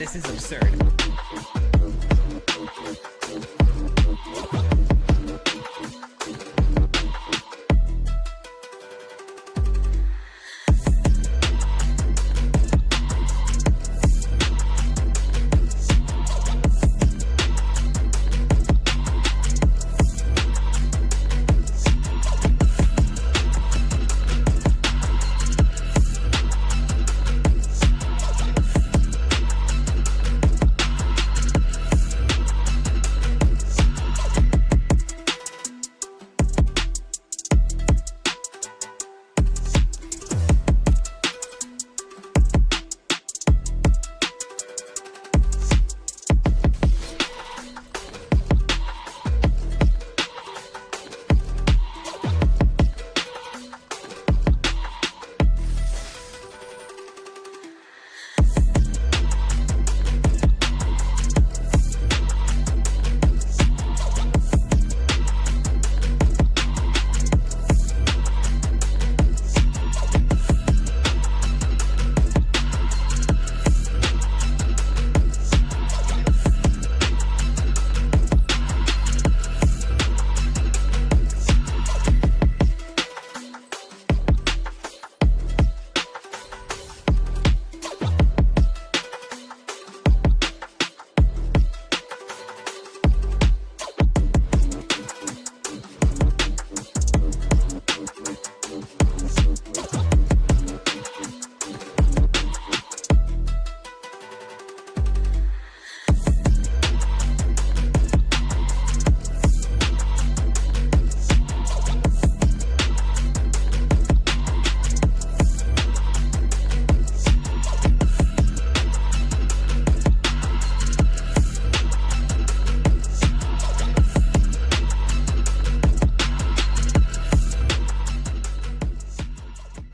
This is absurd.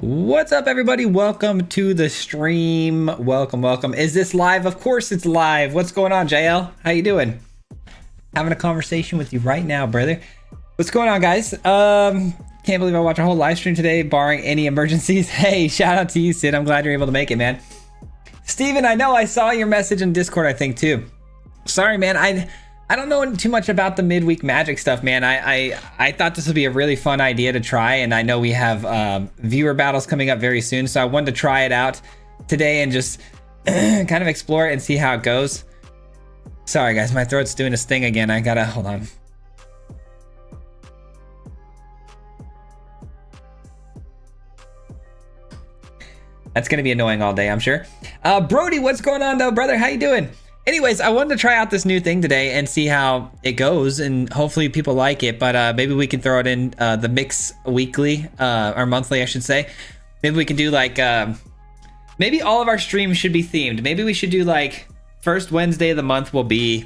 What's up, everybody? Welcome to the stream. Welcome. Is this live? Of course it's live. What's going on, JL? How you doing? Having a conversation with you right now, brother. What's going on, guys? Can't believe I watched a whole live stream today, barring any emergencies. Hey, shout out to you, Sid. I'm glad you're able to make it, man. Steven, I know I saw your message in Discord, I think, too. Sorry, man. I don't know too much about the midweek magic stuff, man. I thought this would be a really fun idea to try, and I know we have viewer battles coming up very soon, so I wanted to try it out today and just kind of explore it and see how it goes. Sorry, guys, my throat's doing its thing again. I gotta hold on. That's gonna be annoying all day, I'm sure. Brody, what's going on, though, brother? How you doing? Anyways, I wanted to try out this new thing today and see how it goes, and hopefully people like it, but maybe we can throw it in the mix weekly, or monthly, I should say. Maybe we can do like, maybe all of our streams should be themed. Maybe we should do like, first Wednesday of the month will be,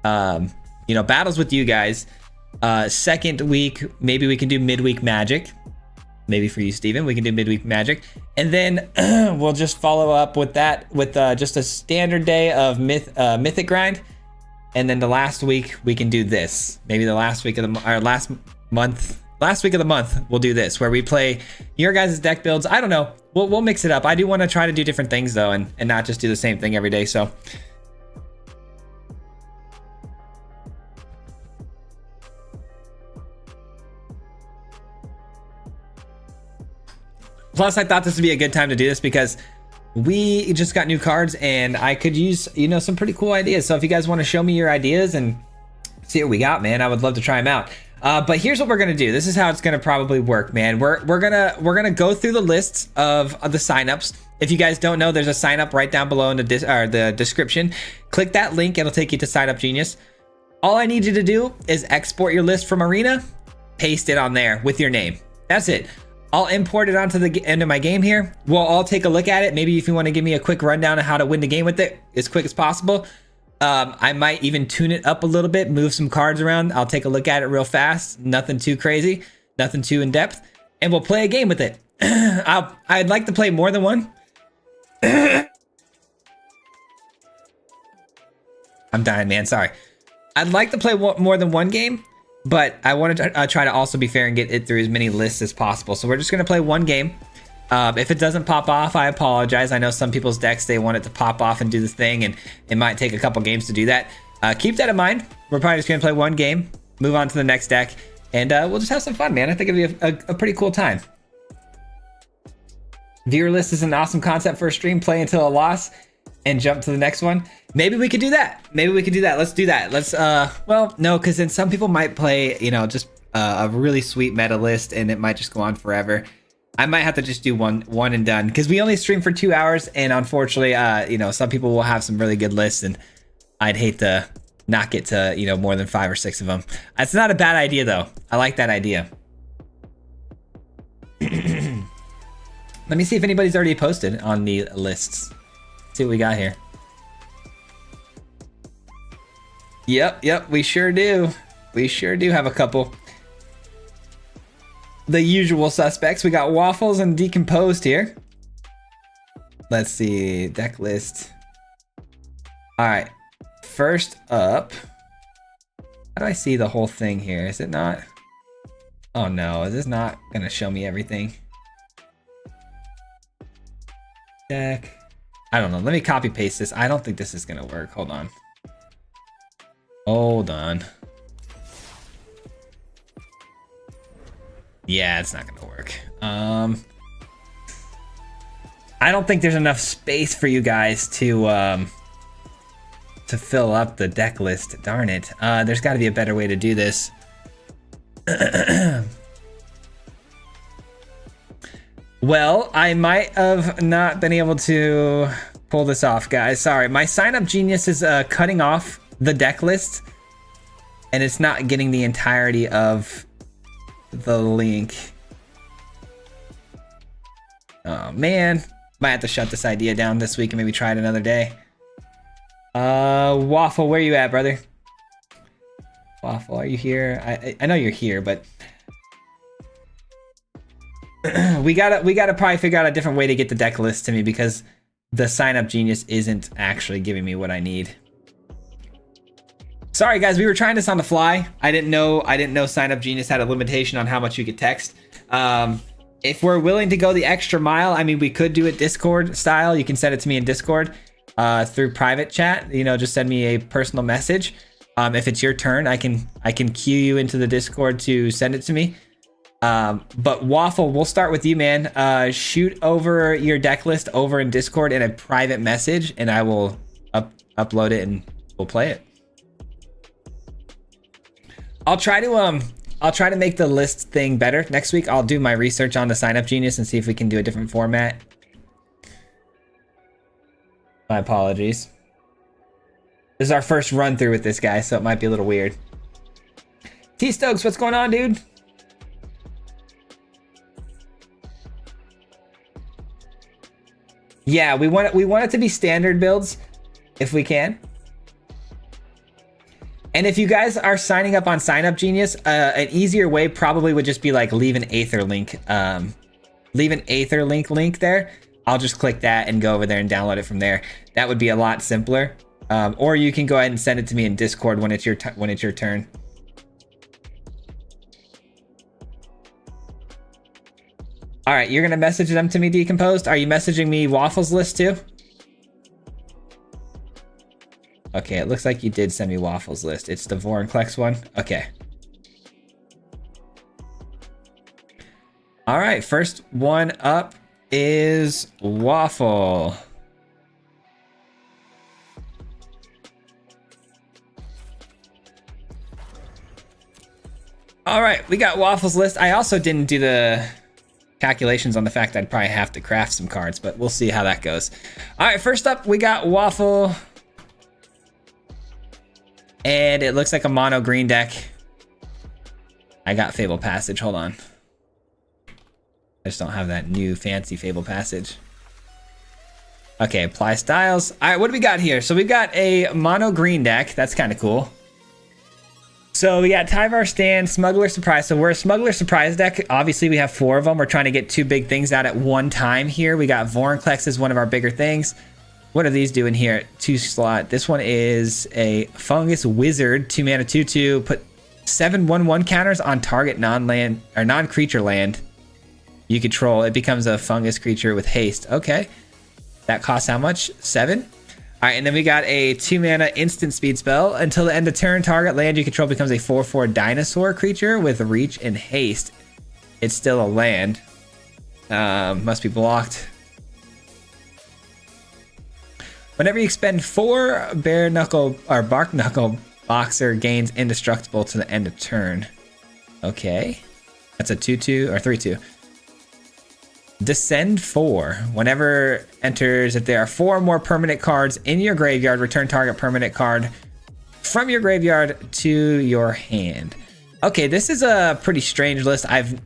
you know, battles with you guys. Second week, maybe we can do midweek magic. Maybe for you, Steven, we can do midweek magic. And then we'll just follow up with that with just a standard day of mythic grind. And then the last week we can do this. Maybe the last week of the last week of the month we'll do this, where we play your guys' deck builds. I don't know. We'll mix it up. I do want to try to do different things though, and not just do the same thing every day. So plus, I thought this would be a good time to do this because we just got new cards and I could use, you know, some pretty cool ideas. So if you guys want to show me your ideas and see what we got, man, I would love to try them out. But here's what we're gonna do. This is how it's gonna probably work, man. We're gonna go through the lists of the signups. If you guys don't know, there's a sign up right down below in the description. Click that link; it'll take you to Sign Up Genius. All I need you to do is export your list from Arena, paste it on there with your name. That's it. I'll import it onto the end of my game here. We'll all take a look at it. Maybe if you want to give me a quick rundown of how to win the game with it as quick as possible. I might even tune it up a little bit, move some cards around. I'll take a look at it real fast. Nothing too crazy, nothing too in depth, and we'll play a game with it. I'd like to play more than one. I'm dying, man. Sorry. I'd like to play more than one game, but I wanted to try to also be fair and get it through as many lists as possible. So we're just going to play one game. If it doesn't pop off, I apologize. I know some people's decks, they want it to pop off and do the thing, and it might take a couple games to do that. Keep that in mind. We're probably just going to play one game, move on to the next deck, and we'll just have some fun, man. I think it'd be a pretty cool time. Viewer list is an awesome concept for a stream. Play until a loss and jump to the next one. Maybe we could do that. Let's do that. Let's, well, no, because then some people might play, you know, just a really sweet meta list, and it might just go on forever. I might have to just do one and done, because we only stream for 2 hours, and unfortunately, you know, some people will have some really good lists, and I'd hate to not get to, you know, more than 5 or 6 of them. That's not a bad idea, though. I like that idea. Let me see if anybody's already posted on the lists. Let's see what we got here. Yep, we sure do. We sure do have a couple. The usual suspects. We got Waffles and Decomposed here. Let's see, deck list. All right, first up. How do I see the whole thing here? Is it not? Oh no, is this not gonna show me everything? Deck. I don't know. Let me copy paste this. I don't think this is gonna work. Hold on. Hold on. Yeah, it's not gonna work. I don't think there's enough space for you guys to fill up the deck list. Darn it. There's got to be a better way to do this. Well, I might have not been able to pull this off, guys. Sorry, my sign up genius is cutting off the deck list, and it's not getting the entirety of the link. Oh man, might have to shut this idea down this week and maybe try it another day. Waffle, where you at, brother? Waffle, are you here? I know you're here, but we gotta probably figure out a different way to get the deck list to me, because the sign up genius isn't actually giving me what I need. Sorry guys, we were trying this on the fly. I didn't know sign up genius had a limitation on how much you could text. If we're willing to go the extra mile, I mean, we could do it Discord style. You can send it to me in Discord through private chat. You know, just send me a personal message. If it's your turn, I can cue you into the Discord to send it to me. But Waffle, we'll start with you, man. Shoot over your deck list over in Discord in a private message, and I will upload it and we'll play it. I'll try to make the list thing better next week. I'll do my research on the sign up genius and see if we can do a different format. My apologies. This is our first run through with this guy, so it might be a little weird. T Stokes, what's going on, dude? Yeah, we want it to be standard builds if we can. And if you guys are signing up on Sign Up Genius, an easier way probably would just be like leave an Aether link. Leave an Aether link there. I'll just click that and go over there and download it from there. That would be a lot simpler. Or you can go ahead and send it to me in Discord when it's your turn. All right, you're gonna message them to me, Decomposed. Are you messaging me Waffle's list too? Okay, it looks like you did send me Waffle's list. It's the Vorinclex one. Okay. All right, first one up is Waffle. All right, we got Waffle's list. I also didn't do the calculations on the fact I'd probably have to craft some cards, but we'll see how that goes. All right, first up, we got Waffle. And it looks like a mono green deck. I got Fable Passage, hold on. I just don't have that new fancy Fable Passage. Okay, apply styles. All right, what do we got here? So we've got a mono green deck. That's kind of cool. So we got Tyvar Stand, Smuggler Surprise. So we're a Smuggler Surprise deck. Obviously we have 4 of them. We're trying to get 2 big things out at one time here. We got Vorinclex as one of our bigger things. What are these doing here? 2 slot. This one is a Fungus Wizard, 2 mana, 2/2. Put 7/1/1 counters on target non-land or non-creature land you control, it becomes a fungus creature with haste. Okay. That costs how much? 7? All right, and then we got a 2 mana instant speed spell. Until the end of turn, target land you control becomes a 4/4 dinosaur creature with reach and haste. It's still a land. Must be blocked. Whenever you expend 4, bare knuckle or bark knuckle boxer gains indestructible to the end of turn. Okay. That's a 2/2 or 3/2. Descend 4. Whenever enters, if there are 4 or more permanent cards in your graveyard, return target permanent card from your graveyard to your hand. Okay, this is a pretty strange list. I'm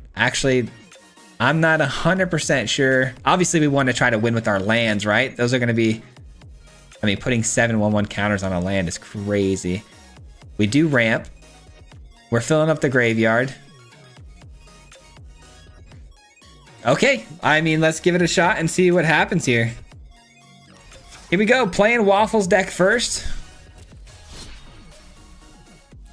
not 100% sure. Obviously, we want to try to win with our lands, right? Those are going to be, I mean, putting 7/1/1 counters on a land is crazy. We do ramp. We're filling up the graveyard. Okay, I mean, let's give it a shot and see what happens here. Here we go, playing Waffle's deck first.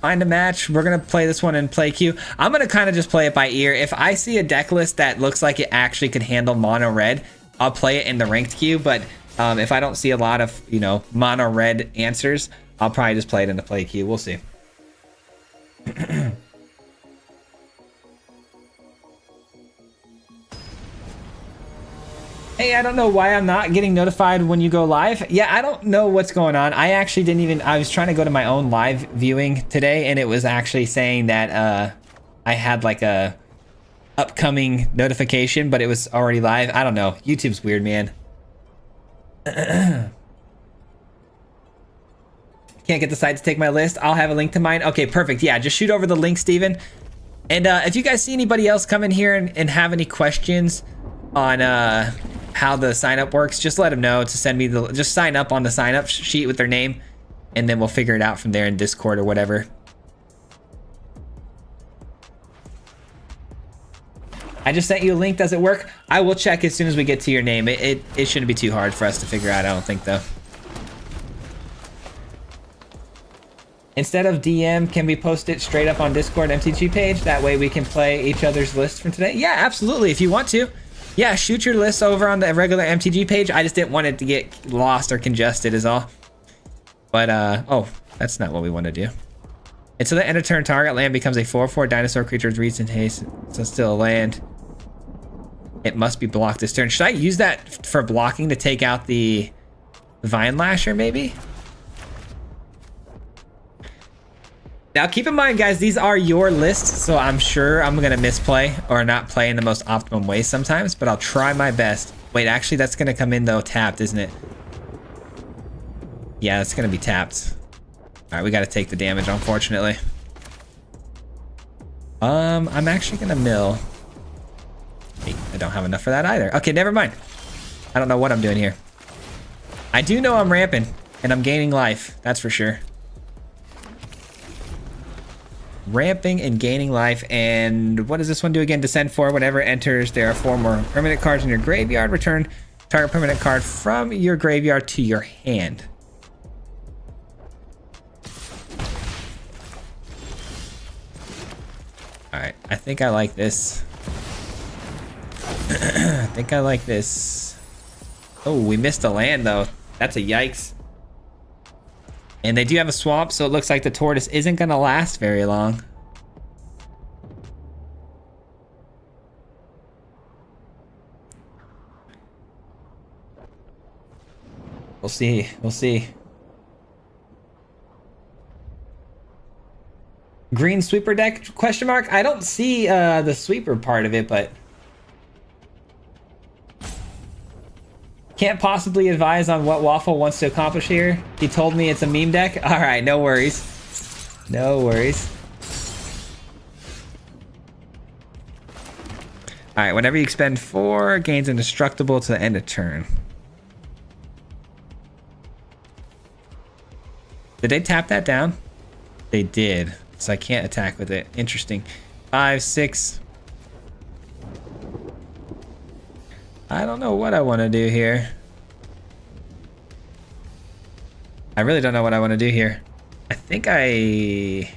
Find a match. We're gonna play this one in play queue. I'm gonna kind of just play it by ear. If I see a deck list that looks like it actually could handle mono red, I'll play it in the ranked queue. But if I don't see a lot of, you know, mono red answers, I'll probably just play it in the play queue. We'll see. Hey, I don't know why I'm not getting notified when you go live. Yeah, I don't know what's going on. I actually didn't even, I was trying to go to my own live viewing today, and it was actually saying that I had like a upcoming notification, but it was already live. I don't know. YouTube's weird, man. Can't get the site to take my list. I'll have a link to mine. Okay, perfect. Yeah, just shoot over the link, Steven. And if you guys see anybody else come in here and have any questions on how the sign up works, just let them know to send me just sign up on the sign up sheet with their name, and then we'll figure it out from there in Discord or whatever. I just sent you a link. Does it work? I will check as soon as we get to your name. It shouldn't be too hard for us to figure out, I don't think, though. Instead of DM, can we post it straight up on Discord MTG page? That way we can play each other's list from today. Yeah, absolutely, if you want to. Yeah, shoot your list over on the regular MTG page. I just didn't want it to get lost or congested is all. But, oh, that's not what we want to do. Until the end of turn, target land becomes a 4/4 dinosaur creature with reach and haste. So it's still a land. It must be blocked this turn. Should I use that for blocking to take out the Vine Lasher, maybe? Now, keep in mind, guys, these are your lists, so I'm sure I'm going to misplay or not play in the most optimum way sometimes, but I'll try my best. Wait, actually, that's going to come in, though, tapped, isn't it? Yeah, it's going to be tapped. All right, we got to take the damage, unfortunately. I'm actually going to mill. Wait, I don't have enough for that either. Okay, never mind. I don't know what I'm doing here. I do know I'm ramping, and I'm gaining life. That's for sure. Ramping and gaining life. And what does this one do again? Descend 4. Whenever it enters, there are 4 more permanent cards in your graveyard. Return target permanent card from your graveyard to your hand. Alright, I think I like this. I think I like this. Oh, we missed a land though. That's a yikes. And they do have a swamp, so it looks like the tortoise isn't going to last very long. We'll see. We'll see. Green sweeper deck? Question mark? I don't see the sweeper part of it, but can't possibly advise on what Waffle wants to accomplish here. He told me it's a meme deck. All right, no worries. No worries. All right, whenever you expend 4, gains indestructible to the end of turn. Did they tap that down? They did. So I can't attack with it. Interesting. 5, 6. I don't know what I want to do here. I really don't know what I want to do here. I think I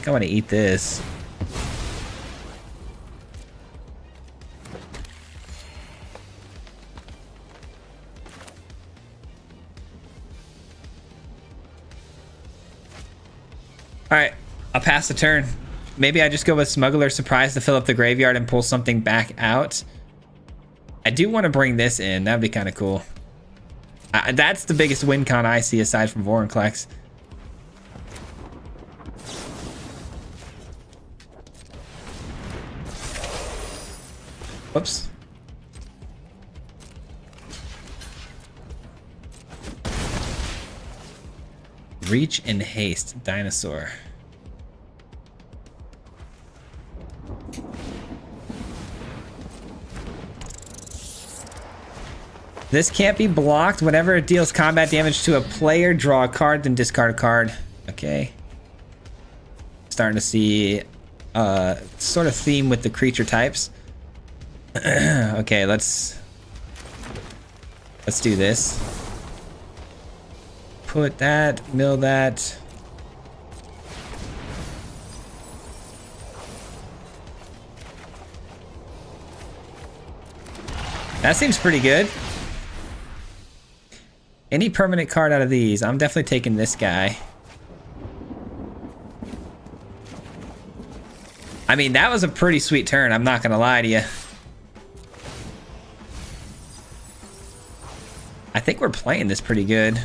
want to eat this. All right, I'll pass the turn. Maybe I just go with Smuggler Surprise to fill up the graveyard and pull something back out. I do want to bring this in. That'd be kind of cool. That's the biggest win con I see aside from Vorinclex. Whoops. Reach and haste, dinosaur. This can't be blocked. Whenever it deals combat damage to a player, draw a card, then discard a card. Okay. Starting to see sort of theme with the creature types. Okay, let's do this. Put that, mill that. That seems pretty good. Any permanent card out of these? I'm definitely taking this guy. I mean, that was a pretty sweet turn. I'm not gonna lie to you. I think we're playing this pretty good.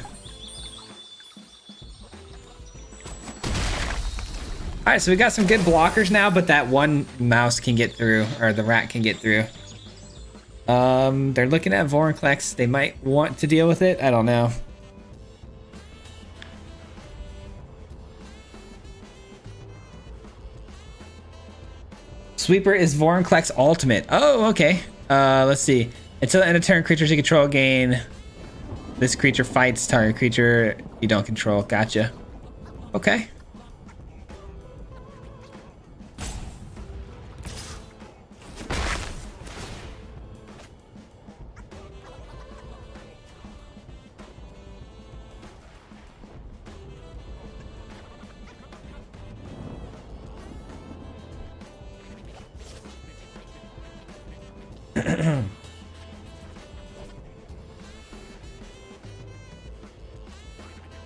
All right, so we got some good blockers now, but that one mouse can get through, or the rat can get through. They're looking at Vorinclex. They might want to deal with it. I don't know. Sweeper is Vorinclex ultimate. Oh, okay. Let's see. Until the end of turn, creatures you control gain. This creature fights target creature you don't control. Gotcha. Okay.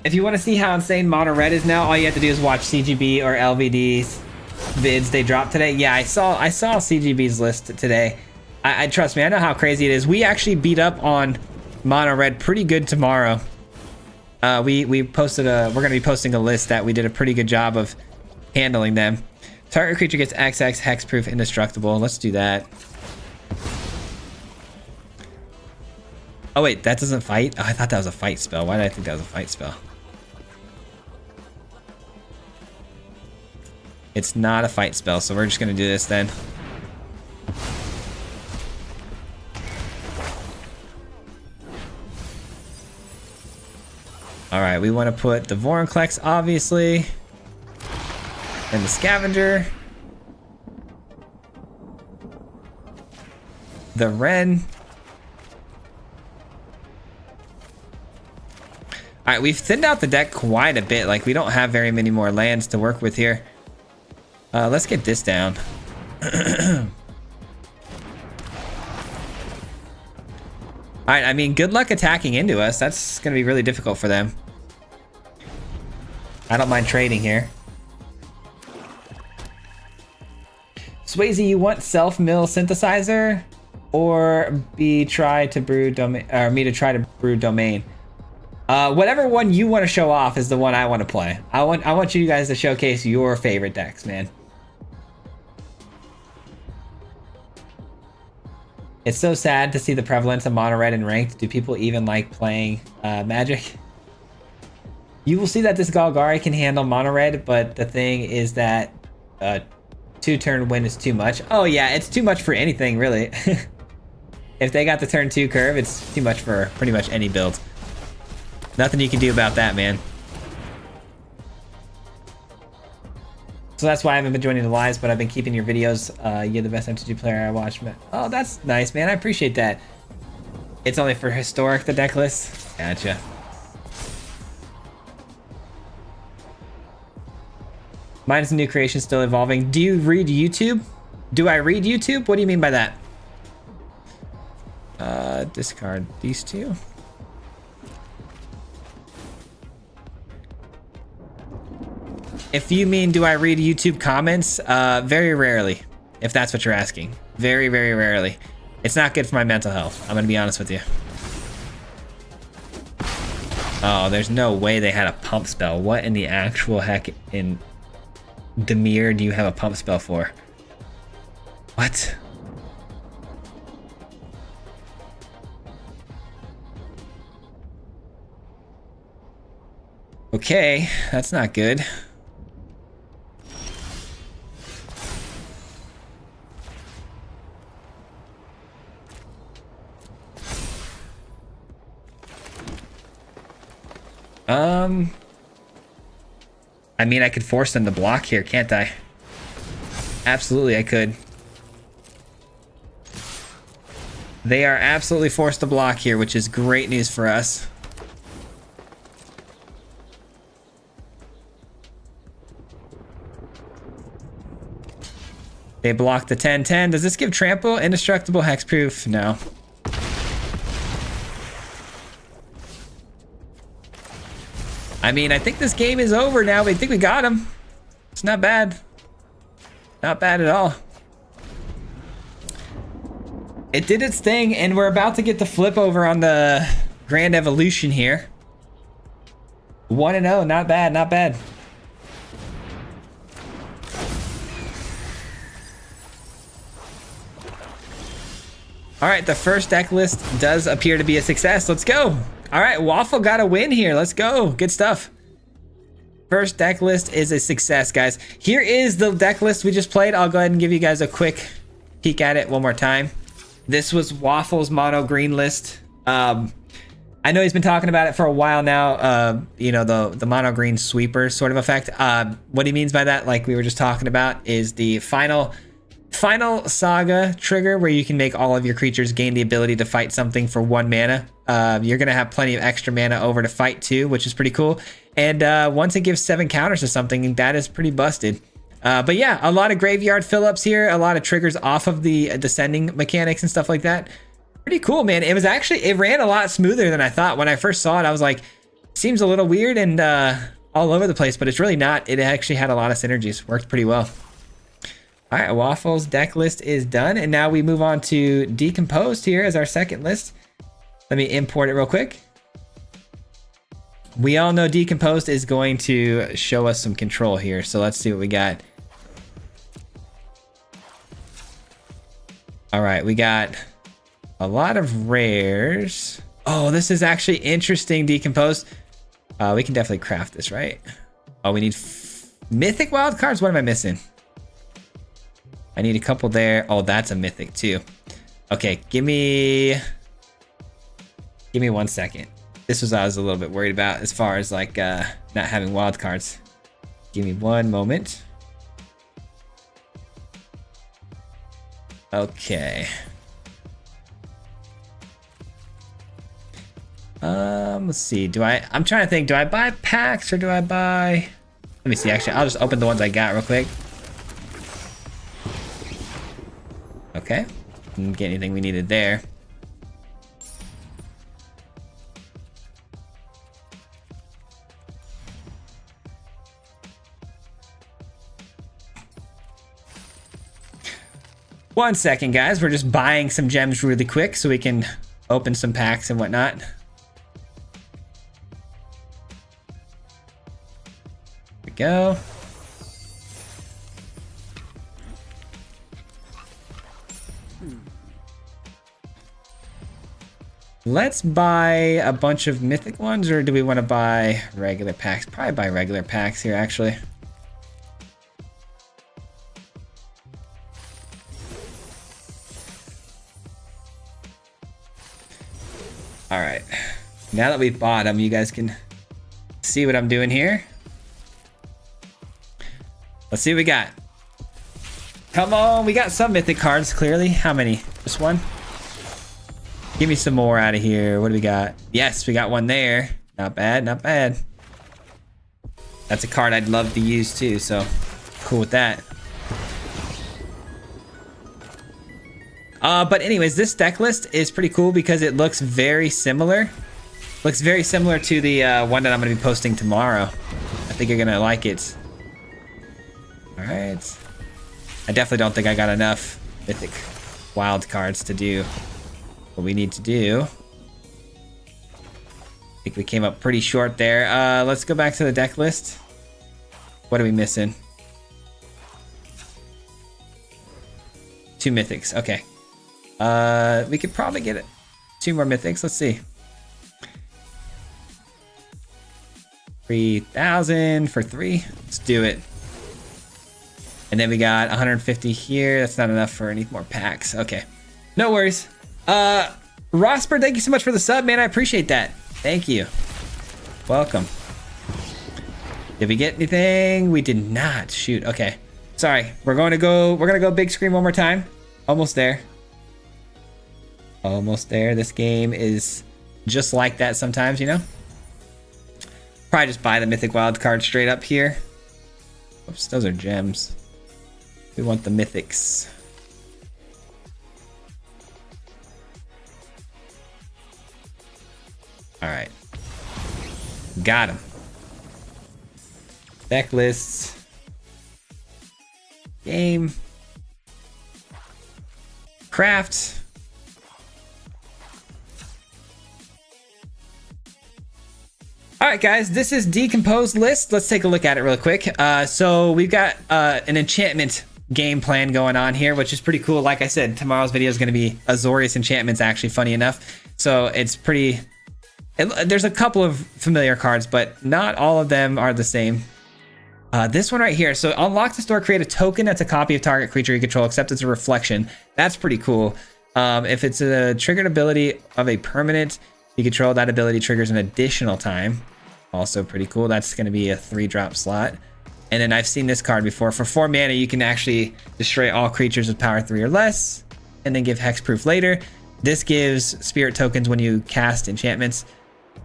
If you want to see how insane Mono Red is now, all you have to do is watch CGB or LVD's vids they dropped today. Yeah, I saw CGB's list today. I trust me, I know how crazy it is. We actually beat up on Mono Red pretty good tomorrow. We posted we're gonna be posting a list that we did a pretty good job of handling them. Target creature gets XX, hexproof, indestructible. Let's do that. Oh wait, that doesn't fight? Oh, I thought that was a fight spell. Why did I think that was a fight spell? It's not a fight spell, so we're just gonna do this then. Alright, we want to put the Vorinclex, obviously. And the Scavenger. The Wren. Alright, we've thinned out the deck quite a bit. Like, we don't have very many more lands to work with here. Let's get this down. Alright, I mean, good luck attacking into us. That's going to be really difficult for them. I don't mind trading here. Swayze, you want self-mill synthesizer? Or me to try to brew domain? Whatever one you want to show off is the one I want to play. I want you guys to showcase your favorite decks, man. It's so sad to see the prevalence of Mono Red in ranked. Do people even like playing Magic? You will see that this Golgari can handle Mono Red, but the thing is that 2-turn win is too much. Oh yeah, it's too much for anything, really. If they got the turn 2 curve, it's too much for pretty much any build. Nothing you can do about that, man. So that's why I haven't been joining the lives, but I've been keeping your videos. You're the best MTG player I watched. Oh, that's nice, man. I appreciate that. It's only for historic, the deck list. Gotcha. Mine's a new creation, still evolving. Do you read YouTube? Do I read YouTube? What do you mean by that? Discard these two. if you mean do I read YouTube comments, very rarely, if that's what you're asking. Very, very rarely. It's not good for my mental health. I'm gonna be honest with you. Oh, there's no way they had a pump spell. What in the actual heck in Demir do you have a pump spell for? What? Okay, that's not good. I mean, I could force them to block here, can't I? Absolutely, I could. They are absolutely forced to block here, which is great news for us. They blocked the 10-10. Does this give trample? Indestructible hexproof? No. I mean, I think this game is over now. I think we got him. It's not bad. Not bad at all. It did its thing, and we're about to get the flip over on the Grand Evolution here. 1-0, not bad, not bad. All right, the first deck list does appear to be a success. Let's go. All right, Waffle got a win here. Let's go. Good stuff. First deck list is a success, guys. Here is the deck list we just played. I'll go ahead and give you guys a quick peek at it one more time. This was Waffle's mono green list. I know he's been talking about it for a while now. You know, the mono green sweeper sort of effect. What he means by that, like we were just talking about, is the final saga trigger where you can make all of your creatures gain the ability to fight something for 1 mana. You're gonna have plenty of extra mana over to fight too, which is pretty cool. And once it gives 7 counters to something, that is pretty busted. But yeah, a lot of graveyard fill-ups here, a lot of triggers off of the descending mechanics and stuff like that. Pretty cool, man. It was actually, it ran a lot smoother than I thought. When I first saw it, I was like, seems a little weird and all over the place, but it's really not. It actually had a lot of synergies, worked pretty well. All right, Waffle's deck list is done, and now we move on to Decomposed here as our second list. Let me import it real quick. We all know Decomposed is going to show us some control here, so let's see what we got. All right, we got a lot of rares. Oh, this is actually interesting, Decomposed. We can definitely craft this, right? Oh, we need mythic wild cards. What am I missing? I need a couple there. Oh, that's a mythic too. Okay, give me 1 second. This was what I was a little bit worried about as far as like not having wild cards. Give me 1 moment. Okay. Let's see. I'm trying to think, do I buy packs or do I buy... Let me see, actually, I'll just open the ones I got real quick. Okay, didn't get anything we needed there. One second, guys. We're just buying some gems really quick so we can open some packs and whatnot. There we go. Let's buy a bunch of mythic ones, or do we want to buy regular packs? Probably buy regular packs here, actually. All right. Now that we've bought them, you guys can see what I'm doing here. Let's see what we got. Come on, we got some mythic cards, clearly. How many? Just one? Give me some more out of here. What do we got? Yes, we got one there. Not bad, not bad. That's a card I'd love to use too, so cool with that. But anyways, this deck list is pretty cool because it looks very similar. Looks very similar to the one that I'm going to be posting tomorrow. I think you're going to like it. All right. I definitely don't think I got enough mythic wild cards to do what we need to do. I think we came up pretty short there. Let's go back to the deck list. What are we missing? 2 mythics. Okay. We could probably get it. 2 more mythics. Let's see. 3,000 for 3. Let's do it. And then we got 150 here. That's not enough for any more packs. Okay. No worries. Rosper, thank you so much for the sub, man. I appreciate that. Thank you. Welcome. Did we get anything? We did not. Shoot. Okay. Sorry. We're gonna go big screen one more time. Almost there. Almost there. This game is just like that sometimes, you know? Probably just buy the mythic wild card straight up here. Oops, those are gems. We want the mythics. All right. Got him. Deck lists. Game. Craft. All right, guys, this is Decomposed list. Let's take a look at it real quick. So we've got an enchantment game plan going on here, which is pretty cool. Like I said, tomorrow's video is going to be Azorius enchantments, actually, funny enough. So it's pretty... there's a couple of familiar cards, but not all of them are the same. This one right here. So unlock the store, create a token that's a copy of target creature you control, except it's a reflection. That's pretty cool. If it's a triggered ability of a permanent you control, that ability triggers an additional time. Also pretty cool. That's going to be a 3-drop slot. And then I've seen this card before. For 4 mana, you can actually destroy all creatures with power 3 or less, and then give hexproof later. This gives spirit tokens when you cast enchantments,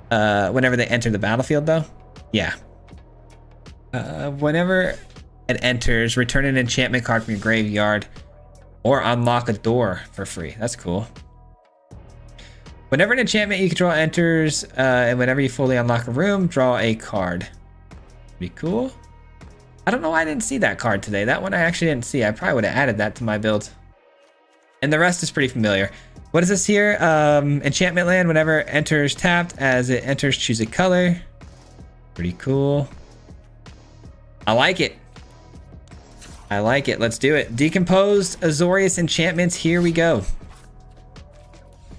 whenever they enter the battlefield, though. Yeah. Whenever it enters, return an enchantment card from your graveyard, or unlock a door for free. That's cool. Whenever an enchantment you control enters, and whenever you fully unlock a room, draw a card. Pretty cool. I don't know why I didn't see that card today. That one I actually didn't see. I probably would have added that to my build. And the rest is pretty familiar. What is this here? Enchantment land. Whenever it enters tapped, as it enters, choose a color. Pretty cool. I like it. I like it. Let's do it. Decomposed Azorius enchantments. Here we go.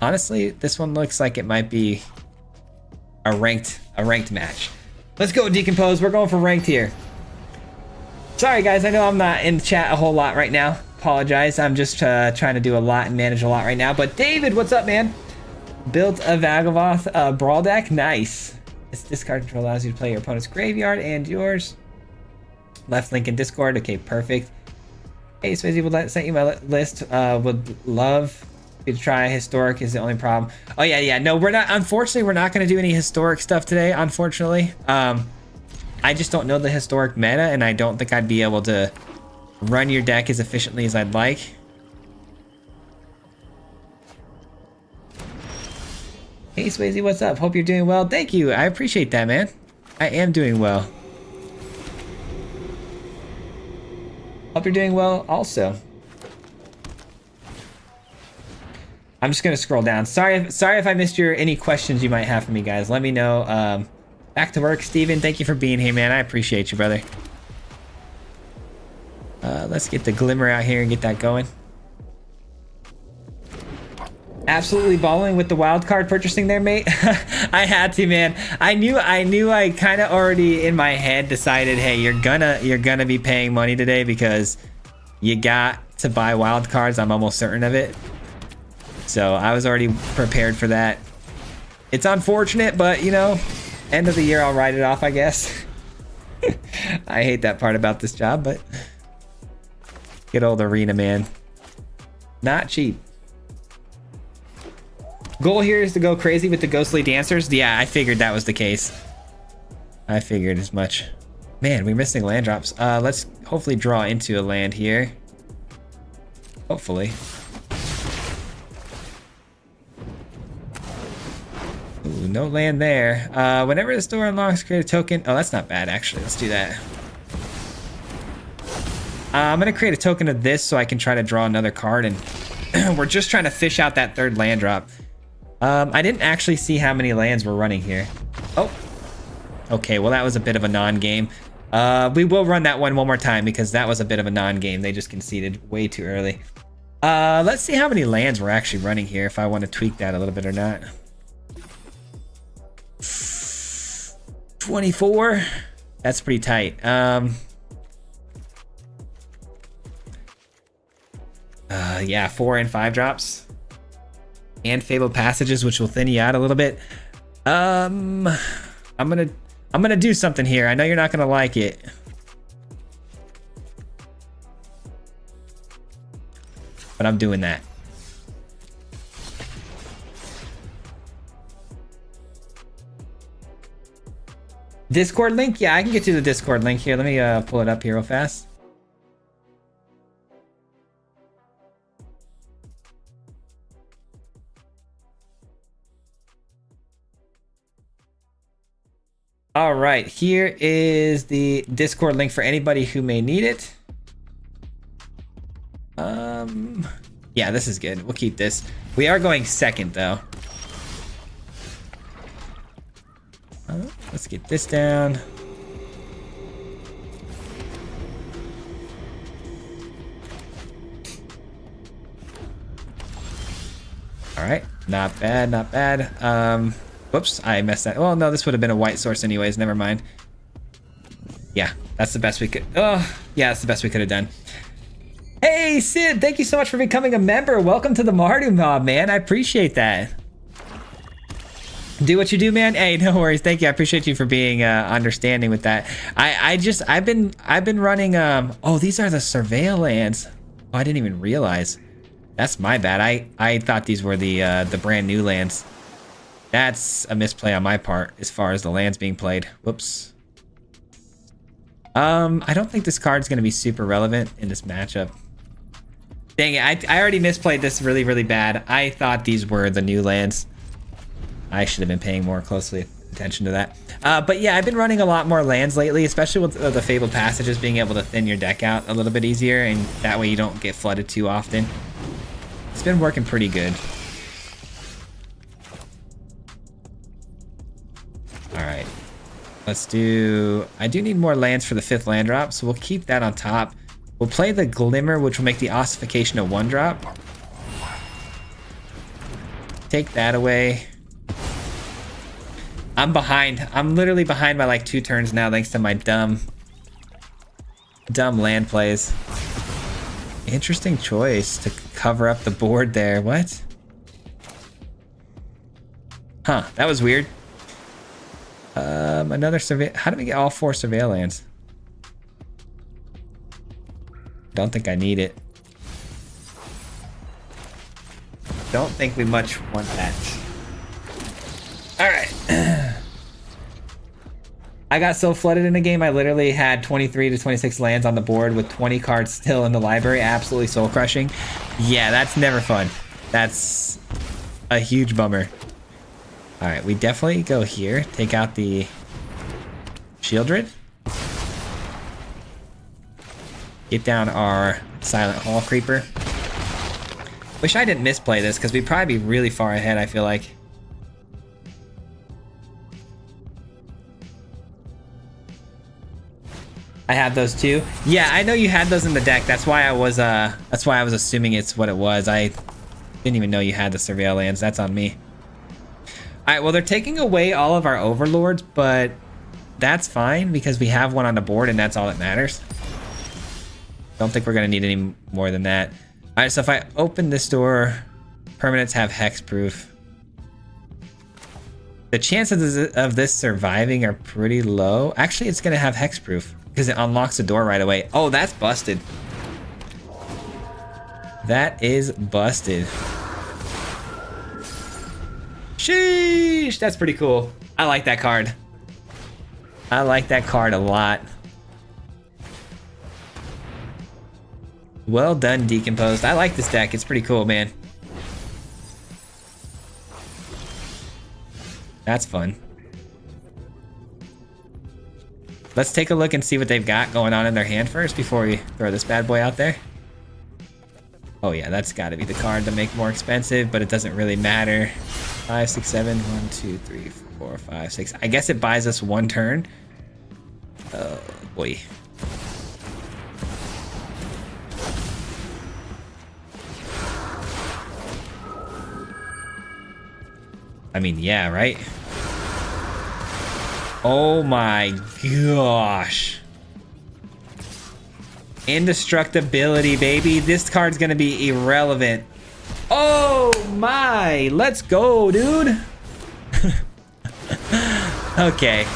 Honestly, this one looks like it might be a ranked match. Let's go, Decomposed. We're going for ranked here. Sorry, guys. I know I'm not in chat a whole lot right now. Apologize. I'm just trying to do a lot and manage a lot right now. But David, what's up, man? Built a Vagavoth brawl deck. Nice. This discard control allows you to play your opponent's graveyard and yours. Left link in Discord. Okay, perfect. Hey, Swayze, would sent you my list. Would love to try historic. Is the only problem. Oh yeah. No, we're not. Unfortunately, we're not going to do any historic stuff today. Unfortunately, I just don't know the historic meta, and I don't think I'd be able to run your deck as efficiently as I'd like. Hey Swayze, what's up? Hope you're doing well. Thank you. I appreciate that, man. I am doing well. Hope you're doing well also. I'm just gonna scroll down. Sorry if I missed any questions you might have for me, guys. Let me know. Back to work, Steven. Thank you for being here, man. I appreciate you, brother. Let's get the glimmer out here and get that going. Absolutely balling with the wild card purchasing there, mate. I had to, man. I knew I kind of already in my head decided, hey, you're gonna be paying money today because you got to buy wild cards. I'm almost certain of it. So I was already prepared for that. It's unfortunate, but you know, end of the year I'll write it off, I guess. I hate that part about this job, but good old arena, man. Not cheap. Goal here is to go crazy with the ghostly dancers. Yeah, I figured that was the case. I figured as much. Man, we're missing land drops. Let's hopefully draw into a land here. Hopefully. Ooh, no land there. Whenever the store unlocks, create a token. Oh, that's not bad, actually. Let's do that. I'm gonna create a token of this so I can try to draw another card, and we're just trying to fish out that third land drop. I didn't actually see how many lands we're running here. Oh, okay, well that was a bit of a non-game. We will run that one more time because that was a bit of a non-game. They just conceded way too early. Let's see how many lands we're actually running here, if I want to tweak that a little bit or not. 24. That's pretty tight. Yeah, 4 and 5 drops. And Fabled Passages, which will thin you out a little bit. I'm gonna do something here. I know you're not gonna like it. But I'm doing that. Discord link? Yeah, I can get you the Discord link here. Let me pull it up here real fast. All right, here is the Discord link for anybody who may need it. Yeah, this is good. We'll keep this. We are going second though. Let's get this down. All right, not bad, not bad. Whoops, I messed that. Well, no, this would have been a white source anyways. Never mind. Yeah, that's the best we could. Oh, yeah, that's the best we could have done. Hey, Sid, thank you so much for becoming a member. Welcome to the Mardu Mob, man. I appreciate that. Do what you do, man. Hey, no worries. Thank you. I appreciate you for being understanding with that. I've been running. Oh, these are the surveil lands. Oh, I didn't even realize. That's my bad. I thought these were the brand new lands. That's a misplay on my part as far as the lands being played. Whoops. I don't think this card's gonna be super relevant in this matchup. Dang it, I already misplayed this really, really bad. I thought these were the new lands. I should have been paying more closely attention to that. But yeah, I've been running a lot more lands lately, especially with the Fabled Passages being able to thin your deck out a little bit easier, and that way you don't get flooded too often. It's been working pretty good. All right, let's do, I do need more lands for the 5th land drop, so we'll keep that on top. We'll play the Glimmer, which will make the Ossification a 1 drop. Take that away. I'm behind. I'm literally behind by like 2 turns now, thanks to my dumb land plays. Interesting choice to cover up the board there. What? Huh, that was weird. Another survey. How do we get all 4 surveil lands? Don't think I need it. Don't think we much want that. All right. I got so flooded in the game, I literally had 23 to 26 lands on the board with 20 cards still in the library. Absolutely soul crushing. Yeah, that's never fun. That's a huge bummer. All right, we definitely go here. Take out the Shieldred. Get down our Silent Hall Creeper. Wish I didn't misplay this because we'd probably be really far ahead, I feel like. I have those too. Yeah, I know you had those in the deck. That's why I was assuming it's what it was. I didn't even know you had the surveil lands. That's on me. All right, well, they're taking away all of our overlords, but that's fine because we have one on the board and that's all that matters. Don't think we're gonna need any more than that. All right, so if I open this door, permanents have hexproof. The chances of this surviving are pretty low. Actually, it's gonna have hexproof because it unlocks the door right away. Oh, that's busted. That is busted. Sheesh, that's pretty cool. I like that card. I like that card a lot. Well done, Decomposed. I like this deck. It's pretty cool, man. That's fun. Let's take a look and see what they've got going on in their hand first before we throw this bad boy out there. Oh yeah, that's got to be the card to make more expensive, but it doesn't really matter. 5, 6, 7, 1, 2, 3, 4, 5, 6. I guess it buys us 1 turn. Oh boy. I mean, yeah, right? Oh my gosh. Indestructibility, baby. This card's gonna be irrelevant. Oh my, let's go, dude. Okay,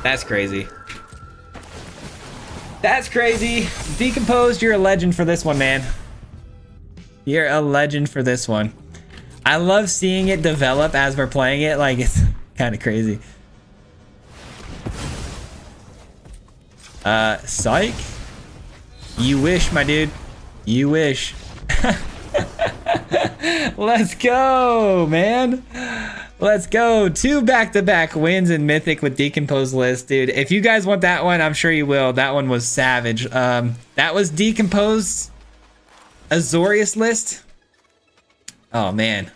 that's crazy. That's crazy. Decomposed, you're a legend for this one, man. You're a legend for this one. I love seeing it develop as we're playing it. Like, it's kind of crazy. Psych? You wish, my dude. You wish. Let's go, man. Let's go. 2 back-to-back wins in Mythic with Decomposed list, dude. If you guys want that one, I'm sure you will. That one was savage. That was Decomposed Azorius list. Oh, man.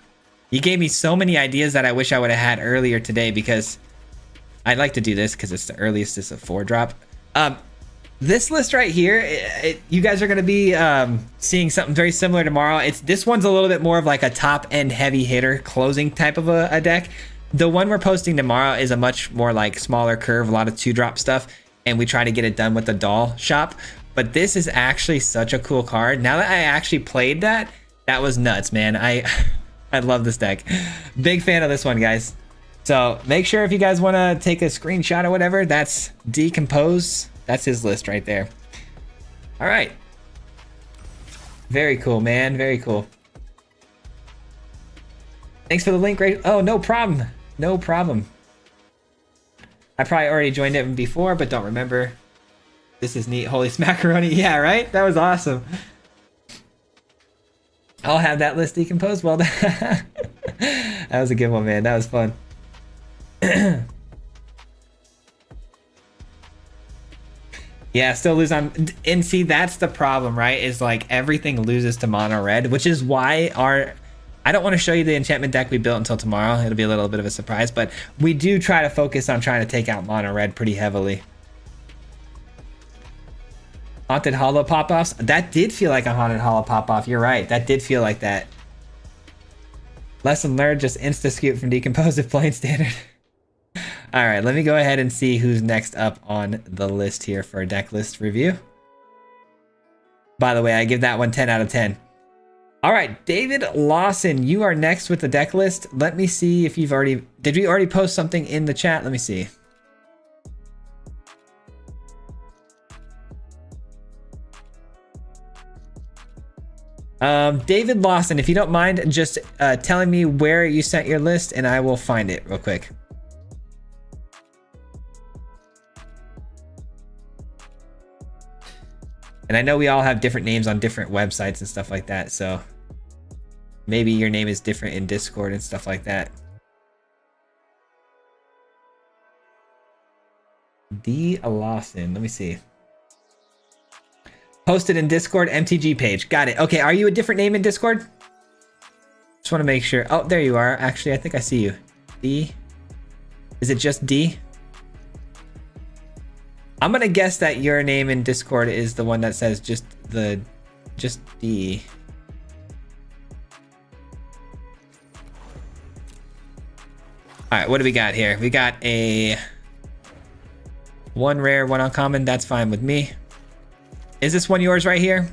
You gave me so many ideas that I wish I would have had earlier today, because I'd like to do this because it's the earliest. It's a 4-drop. This list right here, you guys are going to be seeing something very similar tomorrow. This one's a little bit more of like a top-end heavy hitter closing type of a deck. The one we're posting tomorrow is a much more like smaller curve, a lot of 2-drop stuff, and we try to get it done with the doll shop. But this is actually such a cool card. Now that I actually played that, that was nuts, man. I love this deck. Big fan of this one, guys. So make sure if you guys want to take a screenshot or whatever, that's Decomposed. That's his list right there. All right. Very cool, man. Very cool. Thanks for the link. Oh, no problem. No problem. I probably already joined it before, but don't remember. This is neat. Holy smackaroni. Yeah, right? That was awesome. I'll have that list decomposed. Well done. That was a good one, man. That was fun. Yeah, still lose on, and see, that's the problem, right? Is like everything loses to mono red, which is why I don't want to show you the enchantment deck we built until tomorrow. It'll be a little bit of a surprise, but we do try to focus on trying to take out mono red pretty heavily. Haunted Hollow pop-offs. That did feel like a Haunted Hollow pop-off. You're right. That did feel like that. Lesson learned, just insta-scoot from Decomposed if playing standard. All right, let me go ahead and see who's next up on the list here for a deck list review. By the way, I give that one 10 out of 10. All right, David Lawson, you are next with the deck list. Let me see if you've already... Did we already post something in the chat? Let me see. David Lawson, if you don't mind just telling me where you sent your list, and I will find it real quick. And I know we all have different names on different websites and stuff like that, so maybe your name is different in Discord and stuff like that. D. Lawson, let me see. Posted in Discord, MTG page. Got it. Okay, are you a different name in Discord? Just want to make sure. Oh, there you are. Actually, I think I see you. D. Is it just D? I'm gonna guess that your name in Discord is the one that says just D. All right, what do we got here? We got a 1 rare, 1 uncommon. That's fine with me. Is this one yours right here?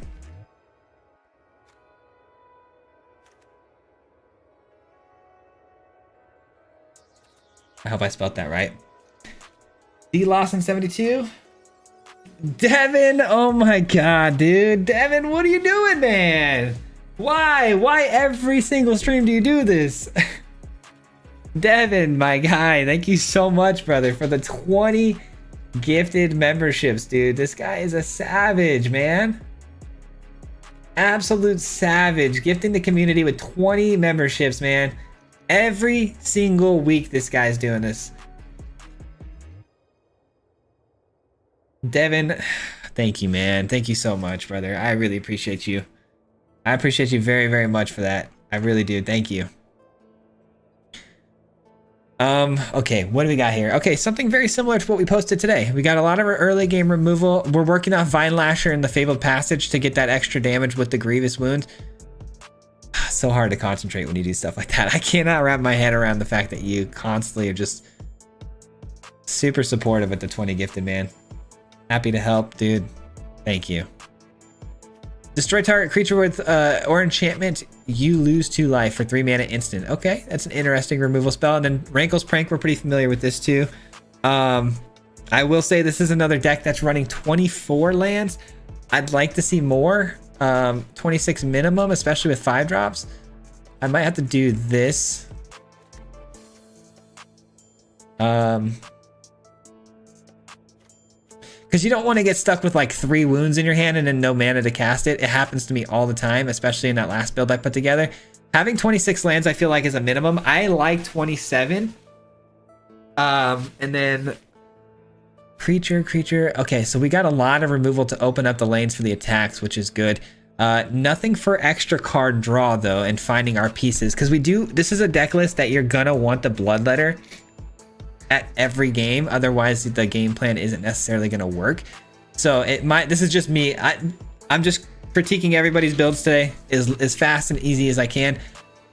I hope I spelled that right. D Lawson 72. Devin, oh my god, dude. Devin, what are you doing, man? Why? Why every single stream do you do this? Devin, my guy, thank you so much, brother, for the 20 gifted memberships, dude. This guy is a savage, man. Absolute savage. Gifting the community with 20 memberships, man. Every single week this guy's doing this. Devin, thank you, man. Thank you so much, brother. I really appreciate you. I appreciate you very, very much for that. I really do. Thank you. Okay, what do we got here? Okay, something very similar to what we posted today. We got a lot of our early game removal. We're working off Vine Lasher and the Fabled Passage to get that extra damage with the Grievous Wounds. So hard to concentrate when you do stuff like that. I cannot wrap my head around the fact that you constantly are just super supportive with the 20 gifted, man. Happy to help, dude. Thank you. Destroy target creature with or enchantment. You lose 2 life for 3 mana instant. Okay, that's an interesting removal spell. And then Rankle's Prank, we're pretty familiar with this too. I will say this is another deck that's running 24 lands. I'd like to see more. 26 minimum, especially with 5 drops. I might have to do this. Because you don't want to get stuck with like 3 wounds in your hand and then no mana to cast it. It happens to me all the time, especially in that last build I put together. Having 26 lands, I feel like, is a minimum. I like 27. And then creature. Okay, so we got a lot of removal to open up the lanes for the attacks, which is good. Nothing for extra card draw though, and finding our pieces. Because this is a deck list that you're gonna want the Bloodletter at every game, otherwise the game plan isn't necessarily going to work. So this is just me. I'm just critiquing everybody's builds today as fast and easy as I can.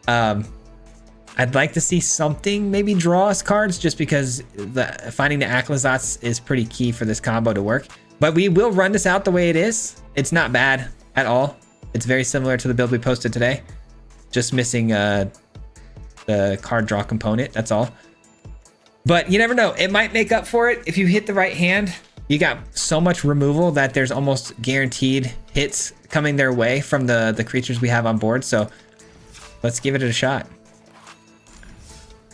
I'd like to see something, maybe draw us cards, just because finding the Aclazats is pretty key for this combo to work. But we will run this out the way it is. It's not bad at all. It's very similar to the build we posted today, just missing the card draw component, that's all. But you never know, it might make up for it if you hit the right hand. You got so much removal that there's almost guaranteed hits coming their way from the creatures we have on board. So let's give it a shot.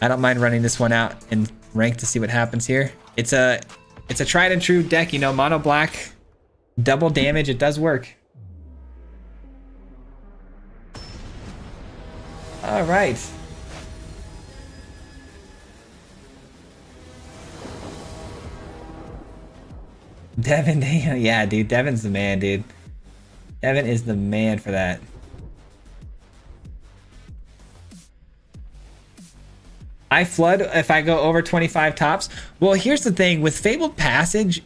I don't mind running this one out and rank to see what happens here. It's a tried and true deck, you know, mono black, double damage, it does work. All right. Devin, yeah, dude, Devin's the man, dude. Devin is the man for that. I flood if I go over 25 tops. Well, here's the thing with Fabled Passage.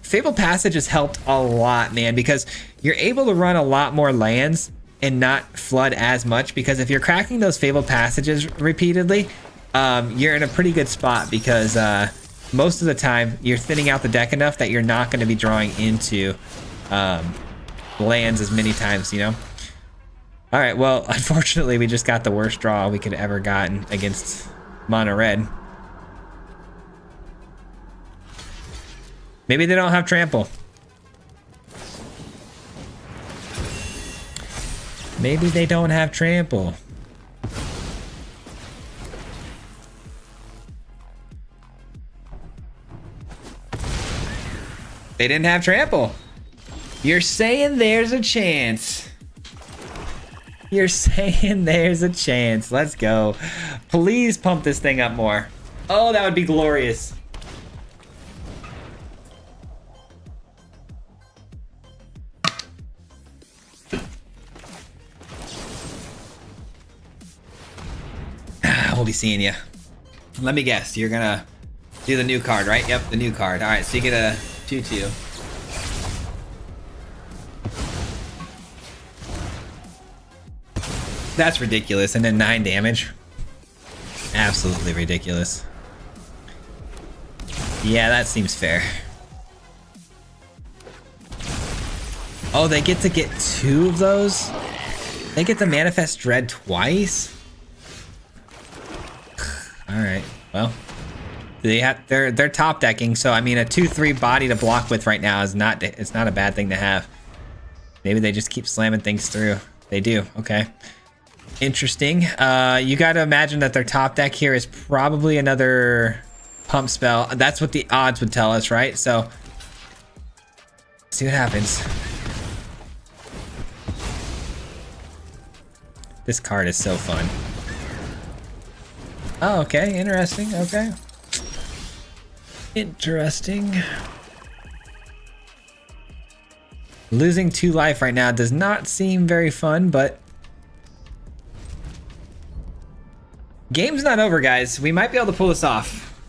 Fabled Passage has helped a lot, man, because you're able to run a lot more lands and not flood as much, because if you're cracking those Fabled Passages repeatedly, you're in a pretty good spot, because most of the time you're thinning out the deck enough that you're not going to be drawing into lands as many times, you know. All right, well, unfortunately we just got the worst draw we could ever gotten against mono red. Maybe they don't have trample. Maybe they don't have trample. They didn't have trample. You're saying there's a chance. You're saying there's a chance. Let's go. Please pump this thing up more. Oh, that would be glorious. We'll be seeing you. Let me guess. You're gonna do the new card, right? Yep, the new card. All right, so you get a 2/2. That's ridiculous. And then 9 damage. Absolutely ridiculous. Yeah, that seems fair. Oh, they get to get 2 of those? They get to manifest dread twice? Alright, well. They're top decking, so I mean a 2/3 body to block with right now is not a bad thing to have. Maybe they just keep slamming things through. They do, okay. Interesting. You got to imagine that their top deck here is probably another pump spell. That's what the odds would tell us, right? So, see what happens. This card is so fun. Oh, okay. Interesting. Okay. Interesting. Losing 2 life right now does not seem very fun, but game's not over, guys. We might be able to pull this off.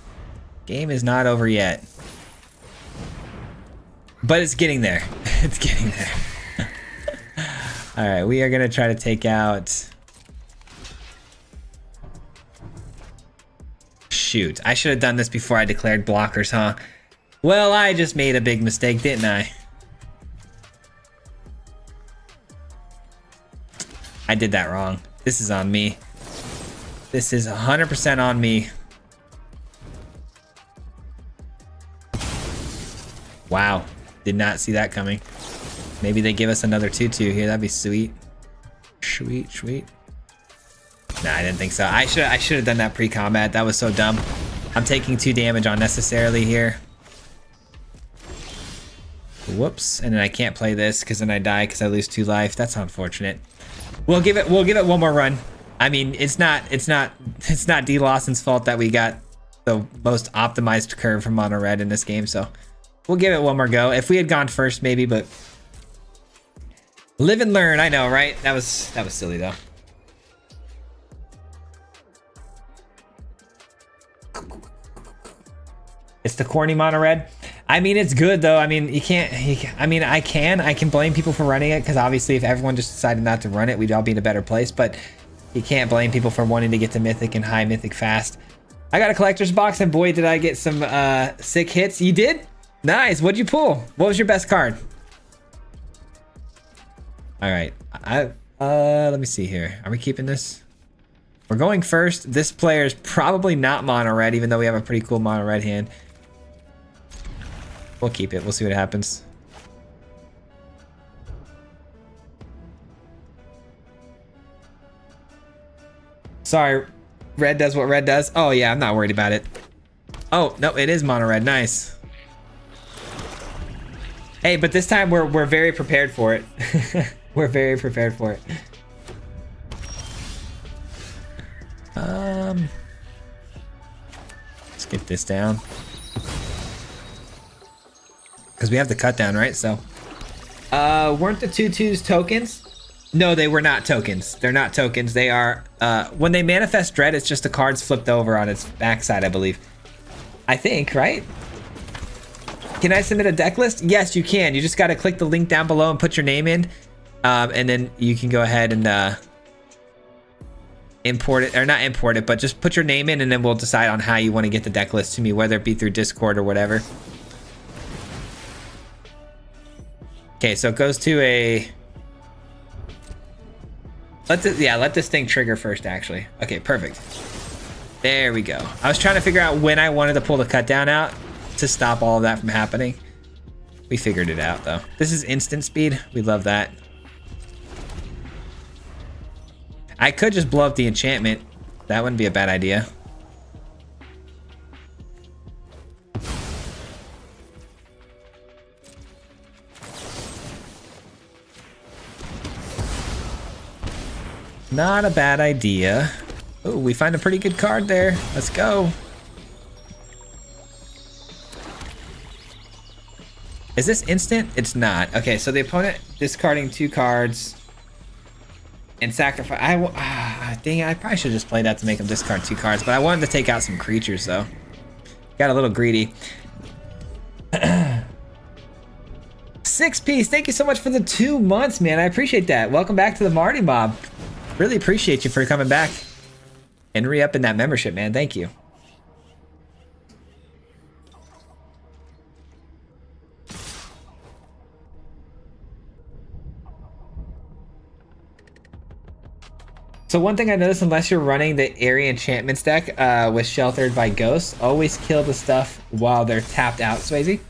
Game is not over yet. But it's getting there. It's getting there. All right, we are gonna try to take out... Shoot, I should have done this before I declared blockers, huh? Well, I just made a big mistake, didn't I? I did that wrong. This is on me. This is 100% on me. Wow, did not see that coming. Maybe they give us another 2-2 here. That'd be sweet. Sweet, sweet. Nah, I didn't think so. I should have done that pre-combat. That was so dumb. I'm taking 2 damage unnecessarily here. Whoops, and then I can't play this because then I die because I lose 2 life. That's unfortunate. We'll give it one more run. I mean, it's not D Lawson's fault that we got the most optimized curve from mono red in this game, so we'll give it one more go. If we had gone first, maybe, but live and learn. I know, right? That was silly though. It's the corny mono red. I mean, it's good though. I mean, I can blame people for running it because obviously if everyone just decided not to run it, we'd all be in a better place, but you can't blame people for wanting to get to mythic and high mythic fast. I got a collector's box and boy, did I get some sick hits. You did? Nice. What'd you pull? What was your best card? All right. Let me see here. Are we keeping this? We're going first. This player is probably not mono red, even though we have a pretty cool mono red hand. We'll keep it. We'll see what happens. Sorry, red does what red does. Oh yeah, I'm not worried about it. Oh no, it is mono red. Nice. Hey, but this time we're very prepared for it. We're very prepared for it. Let's get this down. Because we have the cut down, right? So, weren't the 2/2s tokens? No, they were not tokens. They're not tokens. They are, when they manifest dread, it's just the cards flipped over on its backside, I believe. I think, right? Can I submit a deck list? Yes, you can. You just got to click the link down below and put your name in. And then you can go ahead and import it, or not import it, but just put your name in and then we'll decide on how you want to get the deck list to me, whether it be through Discord or whatever. Okay, so it goes to a... let this thing trigger first, actually. Okay, perfect. There we go. I was trying to figure out when I wanted to pull the cut down out to stop all of that from happening. We figured it out, though. This is instant speed. We love that. I could just blow up the enchantment. That wouldn't be a bad idea. Not a bad idea. Oh, we find a pretty good card there. Let's go. Is this instant? It's not. Okay, so the opponent discarding 2 cards and sacrifice. Dang it, I probably should just play that to make him discard 2 cards, but I wanted to take out some creatures though. Got a little greedy. 6-piece, thank you so much for the 2 months, man. I appreciate that. Welcome back to the Marty Mob. Really appreciate you for coming back and re-upping that membership, man. Thank you. So one thing I noticed, unless you're running the area enchantments deck with Sheltered by Ghosts, always kill the stuff while they're tapped out, Swayze.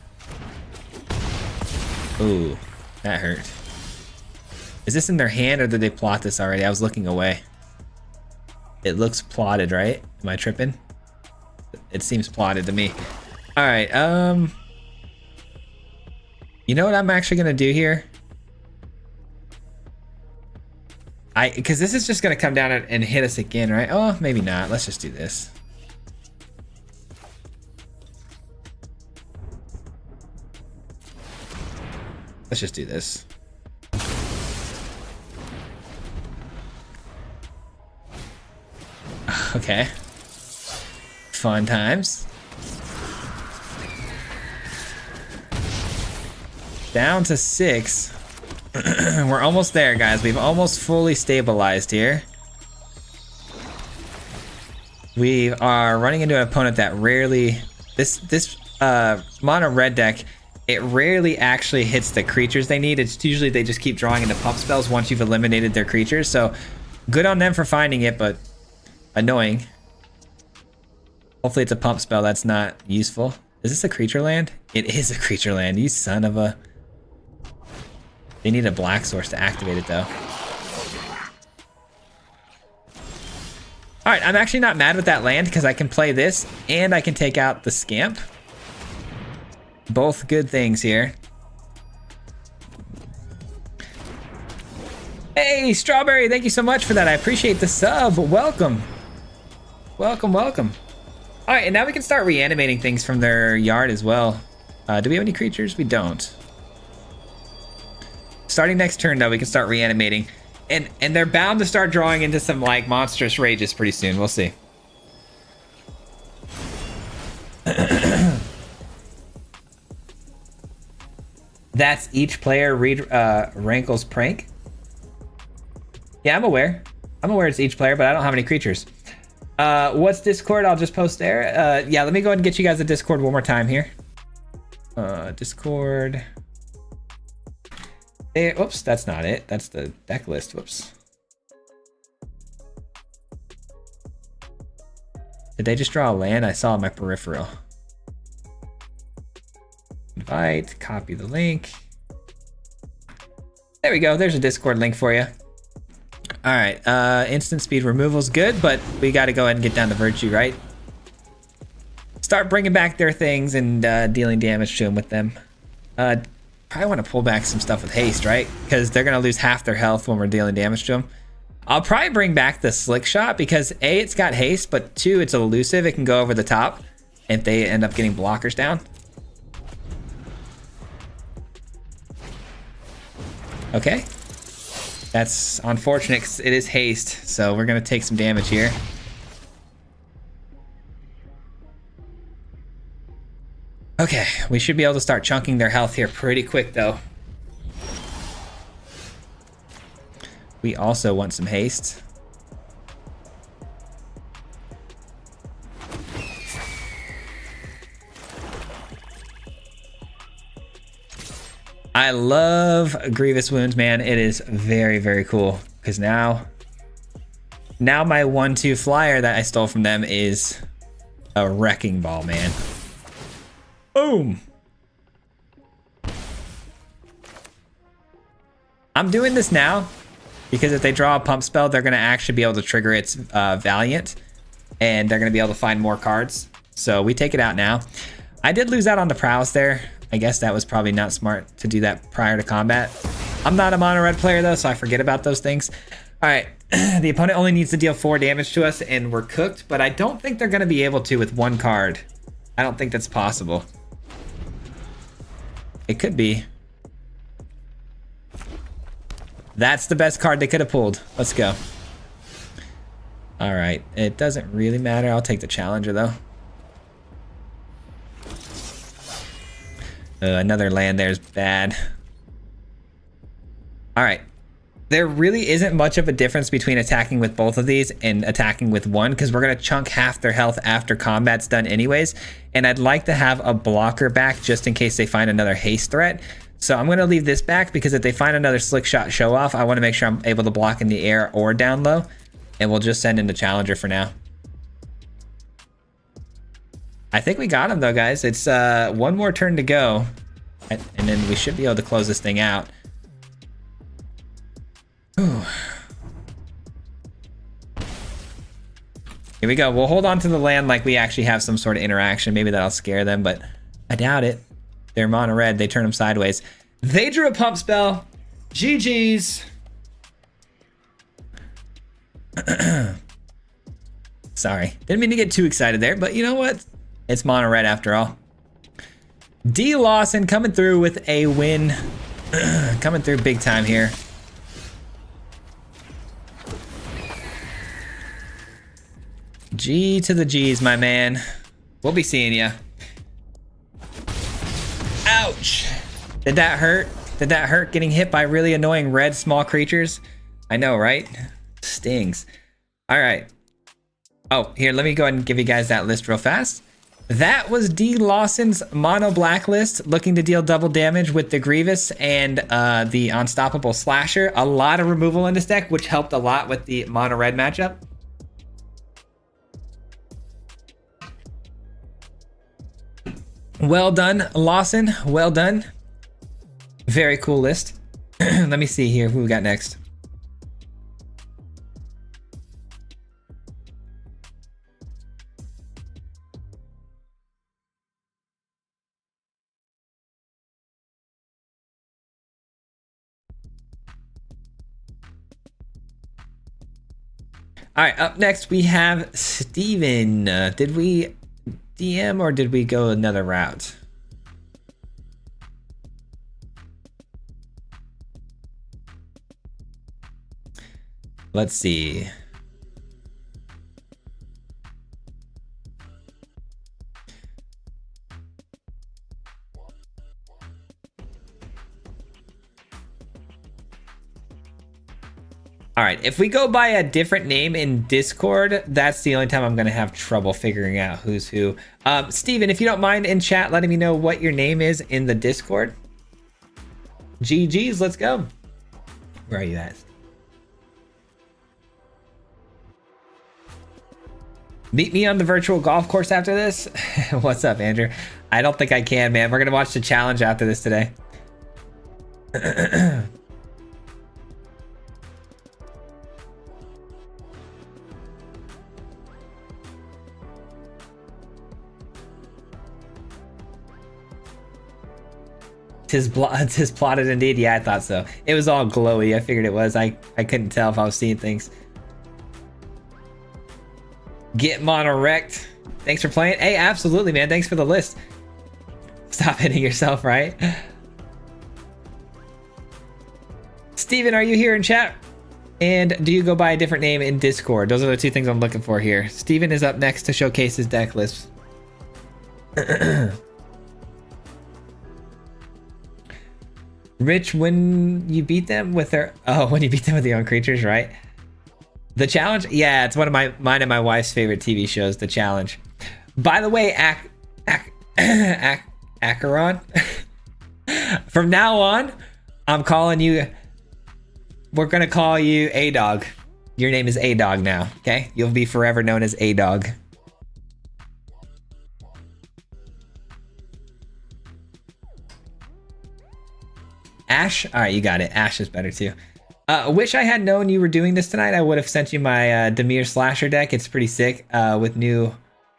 Ooh, that hurt. Is this in their hand or did they plot this already? I was looking away. It looks plotted, right? Am I tripping? It seems plotted to me. All right, you know what I'm actually gonna do here? Because this is just gonna come down and hit us again, right? Oh, maybe not. Let's just do this. Let's just do this. Okay. Fun times. Down to 6. We're almost there, guys. We've almost fully stabilized here. We are running into an opponent that rarely... This mono red deck, it rarely actually hits the creatures they need. It's usually they just keep drawing into pump spells once you've eliminated their creatures. So good on them for finding it, but annoying. Hopefully it's a pump spell that's not useful. Is this a creature land? It is a creature land. You son of a... They need a black source to activate it though. All right, I'm actually not mad with that land because I can play this and I can take out the Scamp. Both good things here. Hey, Strawberry, thank you so much for that. I appreciate the sub. Welcome. Welcome, welcome. All right, and now we can start reanimating things from their yard as well. Do we have any creatures? We don't. Starting next turn, though, we can start reanimating. And they're bound to start drawing into some, like, monstrous rages pretty soon. We'll see. That's each player read Rankle's prank. Yeah, I'm aware. I'm aware it's each player, but I don't have any creatures. What's Discord? I'll just post there. Yeah, let me go ahead and get you guys a Discord one more time here. Discord. There, whoops, that's not it. That's the deck list. Whoops. Did they just draw a land? I saw on my peripheral. Invite, copy the link. There we go. There's a Discord link for you. All right, instant speed removal's good, but we got to go ahead and get down to Virtue, right? Start bringing back their things and dealing damage to them with them. Probably want to pull back some stuff with haste, right? Because they're going to lose half their health when we're dealing damage to them. I'll probably bring back the Slick Shot because A, it's got haste, but 2, it's elusive. It can go over the top if they end up getting blockers down. Okay. That's unfortunate because it is haste, so we're going to take some damage here. Okay, we should be able to start chunking their health here pretty quick, though. We also want some haste. I love Grievous Wounds, man. It is very, very cool. Because now my 1/2 flyer that I stole from them is a wrecking ball, man. Boom. I'm doing this now because if they draw a pump spell, they're going to actually be able to trigger its Valiant. And they're going to be able to find more cards. So we take it out now. I did lose out on the Prowess there. I guess that was probably not smart to do that prior to combat. I'm not a mono red player though, so I forget about those things. All right, the opponent only needs to deal 4 damage to us and we're cooked, but I don't think they're gonna be able to with 1 card. I don't think that's possible. It could be. That's the best card they could have pulled. Let's go. All right, it doesn't really matter. I'll take the Challenger though. Another land there's bad. All right. There really isn't much of a difference between attacking with both of these and attacking with one because we're going to chunk half their health after combat's done anyways. And I'd like to have a blocker back just in case they find another haste threat. So I'm going to leave this back because if they find another Slick Shot show off, I want to make sure I'm able to block in the air or down low. And we'll just send in the Challenger for now. I think we got him though, guys. It's 1 more turn to go. And then we should be able to close this thing out. Ooh. Here we go. We'll hold on to the land like we actually have some sort of interaction. Maybe that'll scare them, but I doubt it. They're mono red. They turn them sideways. They drew a pump spell. GG's. Sorry. Didn't mean to get too excited there, but you know what? It's mono red after all. D Lawson coming through with a win. Coming through big time here. G to the G's, my man. We'll be seeing ya. Ouch! Did that hurt? Did that hurt getting hit by really annoying red small creatures? I know, right? Stings. All right. Oh, here, let me go ahead and give you guys that list real fast. That was D. Lawson's mono black list, looking to deal double damage with the Grievous and the Unstoppable Slasher. A lot of removal in this deck, which helped a lot with the mono red matchup. Well done, Lawson. Well done. Very cool list. Let me see here who we got next. All right, up next we have Steven. Did we DM or did we go another route? Let's see. All right, if we go by a different name in Discord, that's the only time I'm gonna have trouble figuring out who's who. Steven, if you don't mind in chat letting me know what your name is in the Discord. GG's, let's go. Where are you at? Meet me on the virtual golf course after this. What's up, Andrew? I don't think I can, man. We're gonna watch the challenge after this today. Tis plotted indeed. Yeah, I thought so. It was all glowy. I figured it was. I couldn't tell if I was seeing things. Get mono wrecked. Thanks for playing. Hey, absolutely, man. Thanks for the list. Stop hitting yourself, right? Steven, are you here in chat? And do you go by a different name in Discord? Those are the two things I'm looking for here. Steven is up next to showcase his deck list. Rich, when you beat them with their... Oh, when you beat them with your own creatures, right? The Challenge? Yeah, it's one of mine and my wife's favorite TV shows, The Challenge. By the way, Acheron, from now on, I'm calling you... We're going to call you A-Dog. Your name is A-Dog now, okay? You'll be forever known as A-Dog. Ash? All right, you got it. Ash is better too. Wish I had known you were doing this tonight. I would have sent you my Demir Slasher deck. It's pretty sick with new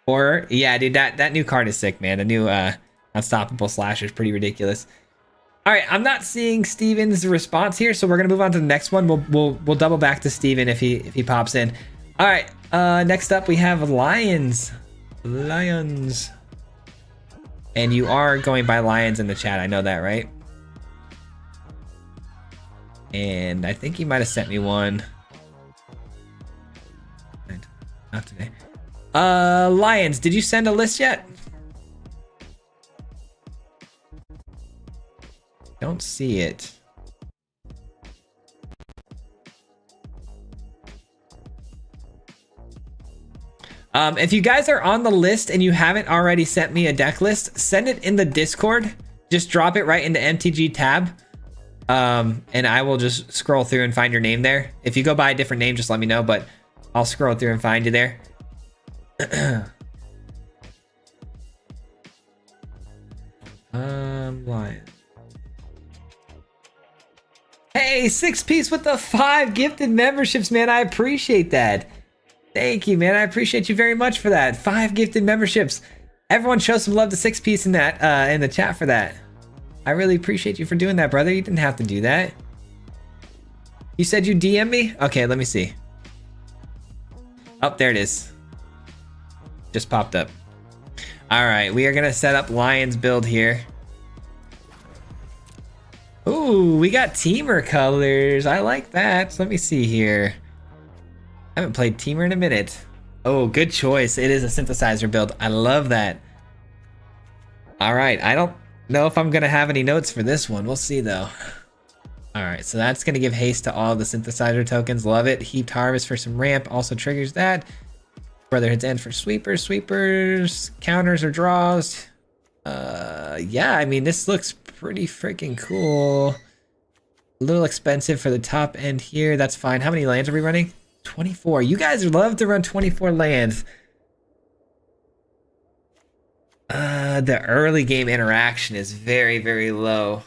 horror. Yeah, dude, that new card is sick, man. The new Unstoppable Slasher is pretty ridiculous. All right, I'm not seeing Steven's response here, so we're gonna move on to the next one. We'll double back to Steven if he pops in. All right, next up we have Lions. Lions. And you are going by Lions in the chat. I know that, right? And I think he might have sent me one. Not today. Lions, did you send a list yet? Don't see it. If you guys are on the list and you haven't already sent me a deck list, send it in the Discord. Just drop it right into MTG tab. And I will just scroll through and find your name there. If you go by a different name, just let me know, but I'll scroll through and find you there. Lion. Hey, 6-piece with the 5 gifted memberships, man. I appreciate that. Thank you, man. I appreciate you very much for that. 5 gifted memberships. Everyone show some love to 6-piece in that in the chat for that. I really appreciate you for doing that, brother. You didn't have to do that. You said you DM me? Okay, let me see. Oh, there it is. Just popped up. All right, we are gonna set up Lion's build here. Ooh, we got Teamer colors. I like that. Let me see here. I haven't played Teamer in a minute. Oh, good choice. It is a synthesizer build. I love that. All right, I don't know if I'm gonna have any notes for this one. We'll see though. All right, so that's gonna give haste to all the synthesizer tokens. Love it. Heaped harvest for some ramp also triggers that. Brotherhood's End for sweepers, counters or draws. Yeah, I mean, this looks pretty freaking cool. A little expensive for the top end here. That's fine. How many lands are we running? 24. You guys love to run 24 lands. The early game interaction is very, very low.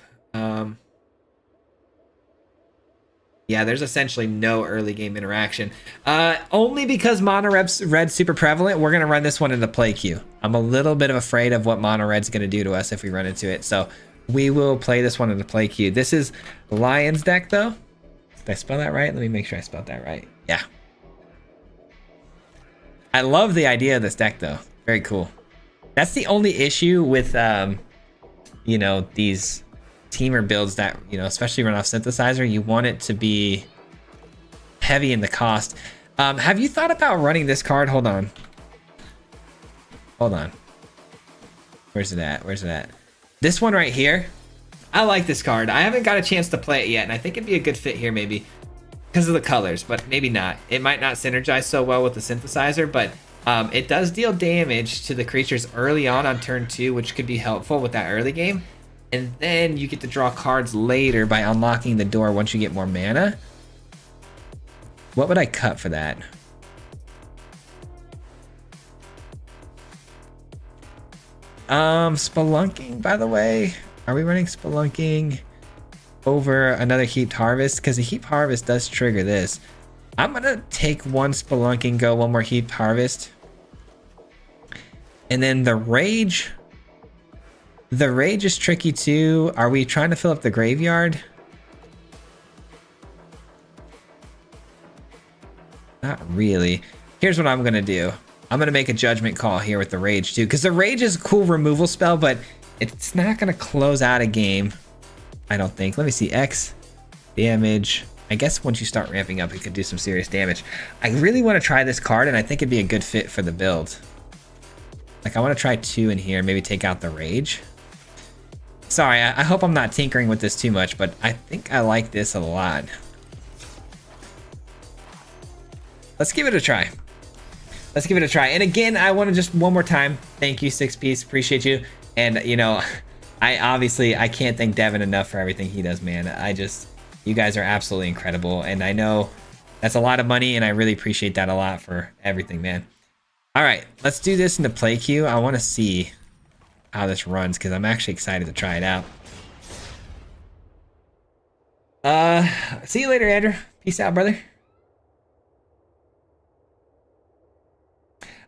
Yeah, there's essentially no early game interaction. Only because Mono Red's super prevalent, we're going to run this one in the play queue. I'm a little bit afraid of what Mono Red's going to do to us if we run into it. So we will play this one in the play queue. This is Lion's deck, though. Did I spell that right? Let me make sure I spelled that right. Yeah. I love the idea of this deck, though. Very cool. That's the only issue with, you know, these Teamer builds that, you know, especially run off synthesizer. You want it to be heavy in the cost. Have you thought about running this card? Hold on. Where's it at? This one right here. I like this card. I haven't got a chance to play it yet, and I think it'd be a good fit here maybe because of the colors, but maybe not. It might not synergize so well with the synthesizer, but it does deal damage to the creatures early on turn 2, which could be helpful with that early game. And then you get to draw cards later by unlocking the door once you get more mana. What would I cut for that? Spelunking, by the way. Are we running Spelunking over another Heaped Harvest? Because the Heaped Harvest does trigger this. I'm going to take one Spelunking, go one more Heaped Harvest. And then the Rage... The Rage is tricky too. Are we trying to fill up the graveyard? Not really. Here's what I'm going to do. I'm going to make a judgment call here with the Rage too. Because the Rage is a cool removal spell, but it's not going to close out a game. I don't think. Let me see. X. Damage. I guess once you start ramping up, it could do some serious damage. I really want to try this card, and I think it'd be a good fit for the build. Like, I want to try 2 in here. Maybe take out the Rage. Sorry, I hope I'm not tinkering with this too much, but I think I like this a lot. Let's give it a try. Let's give it a try. And again, I want to just one more time, thank you, 6Piece. Appreciate you. And, you know, I can't thank Devin enough for everything he does, man. You guys are absolutely incredible. And I know that's a lot of money, and I really appreciate that a lot for everything, man. All right, let's do this in the play queue. I want to see how this runs because I'm actually excited to try it out. See you later, Andrew. Peace out, brother.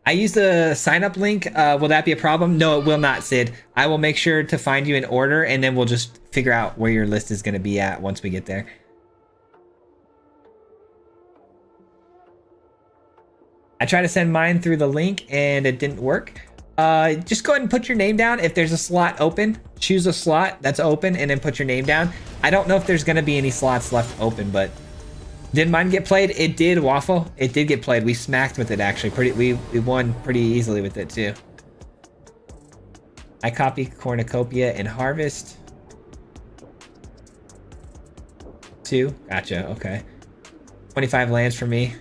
I used the sign up link. Will that be a problem? No, it will not, Sid. I will make sure to find you in order, and then we'll just figure out where your list is going to be at once we get there. I tried to send mine through the link and it didn't work. Just go ahead and put your name down. If there's a slot open, choose a slot that's open and then put your name down. I don't know if there's going to be any slots left open, but did mine get played? It did, Waffle. It did get played. We smacked with it, actually. We won pretty easily with it, too. I copy Cornucopia and Harvest. 2. Gotcha. Okay. 25 lands for me.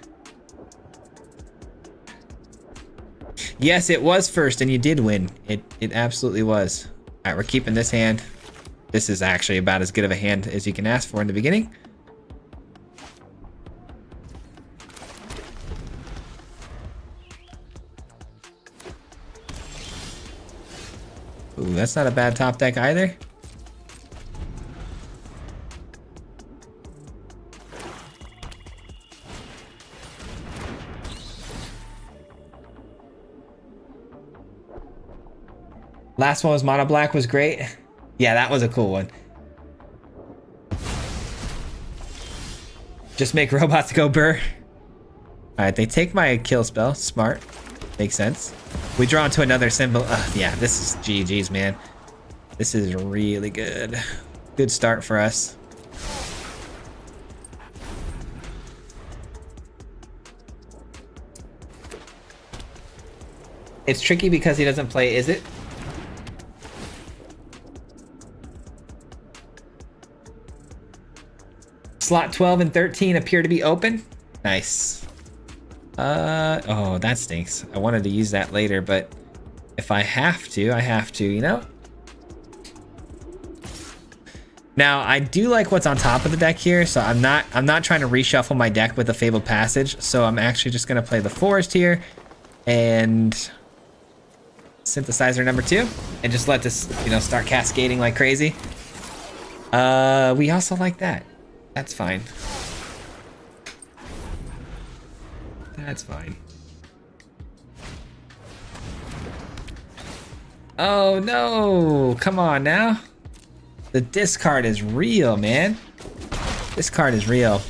Yes, it was first, and you did win. It absolutely was. All right, we're keeping this hand. This is actually about as good of a hand as you can ask for in the beginning. Ooh, that's not a bad top deck either. Last one was Mono Black, was great. Yeah, that was a cool one. Just make robots go burr. All right, they take my kill spell. Smart. Makes sense. We draw into another symbol. Yeah, this is GG's, man. This is really good. good start for us. It's tricky because he doesn't play, is it? Slot 12 and 13 appear to be open. Nice. Oh, that stinks. I wanted to use that later, but if I have to, I have to, you know? Now, I do like what's on top of the deck here, so I'm not trying to reshuffle my deck with a Fabled Passage, so I'm actually just gonna play the Forest here and Synthesizer number 2 and just let this, you know, start cascading like crazy. We also like that. That's fine. That's fine. Oh no, come on now. The discard is real, man. This card is real.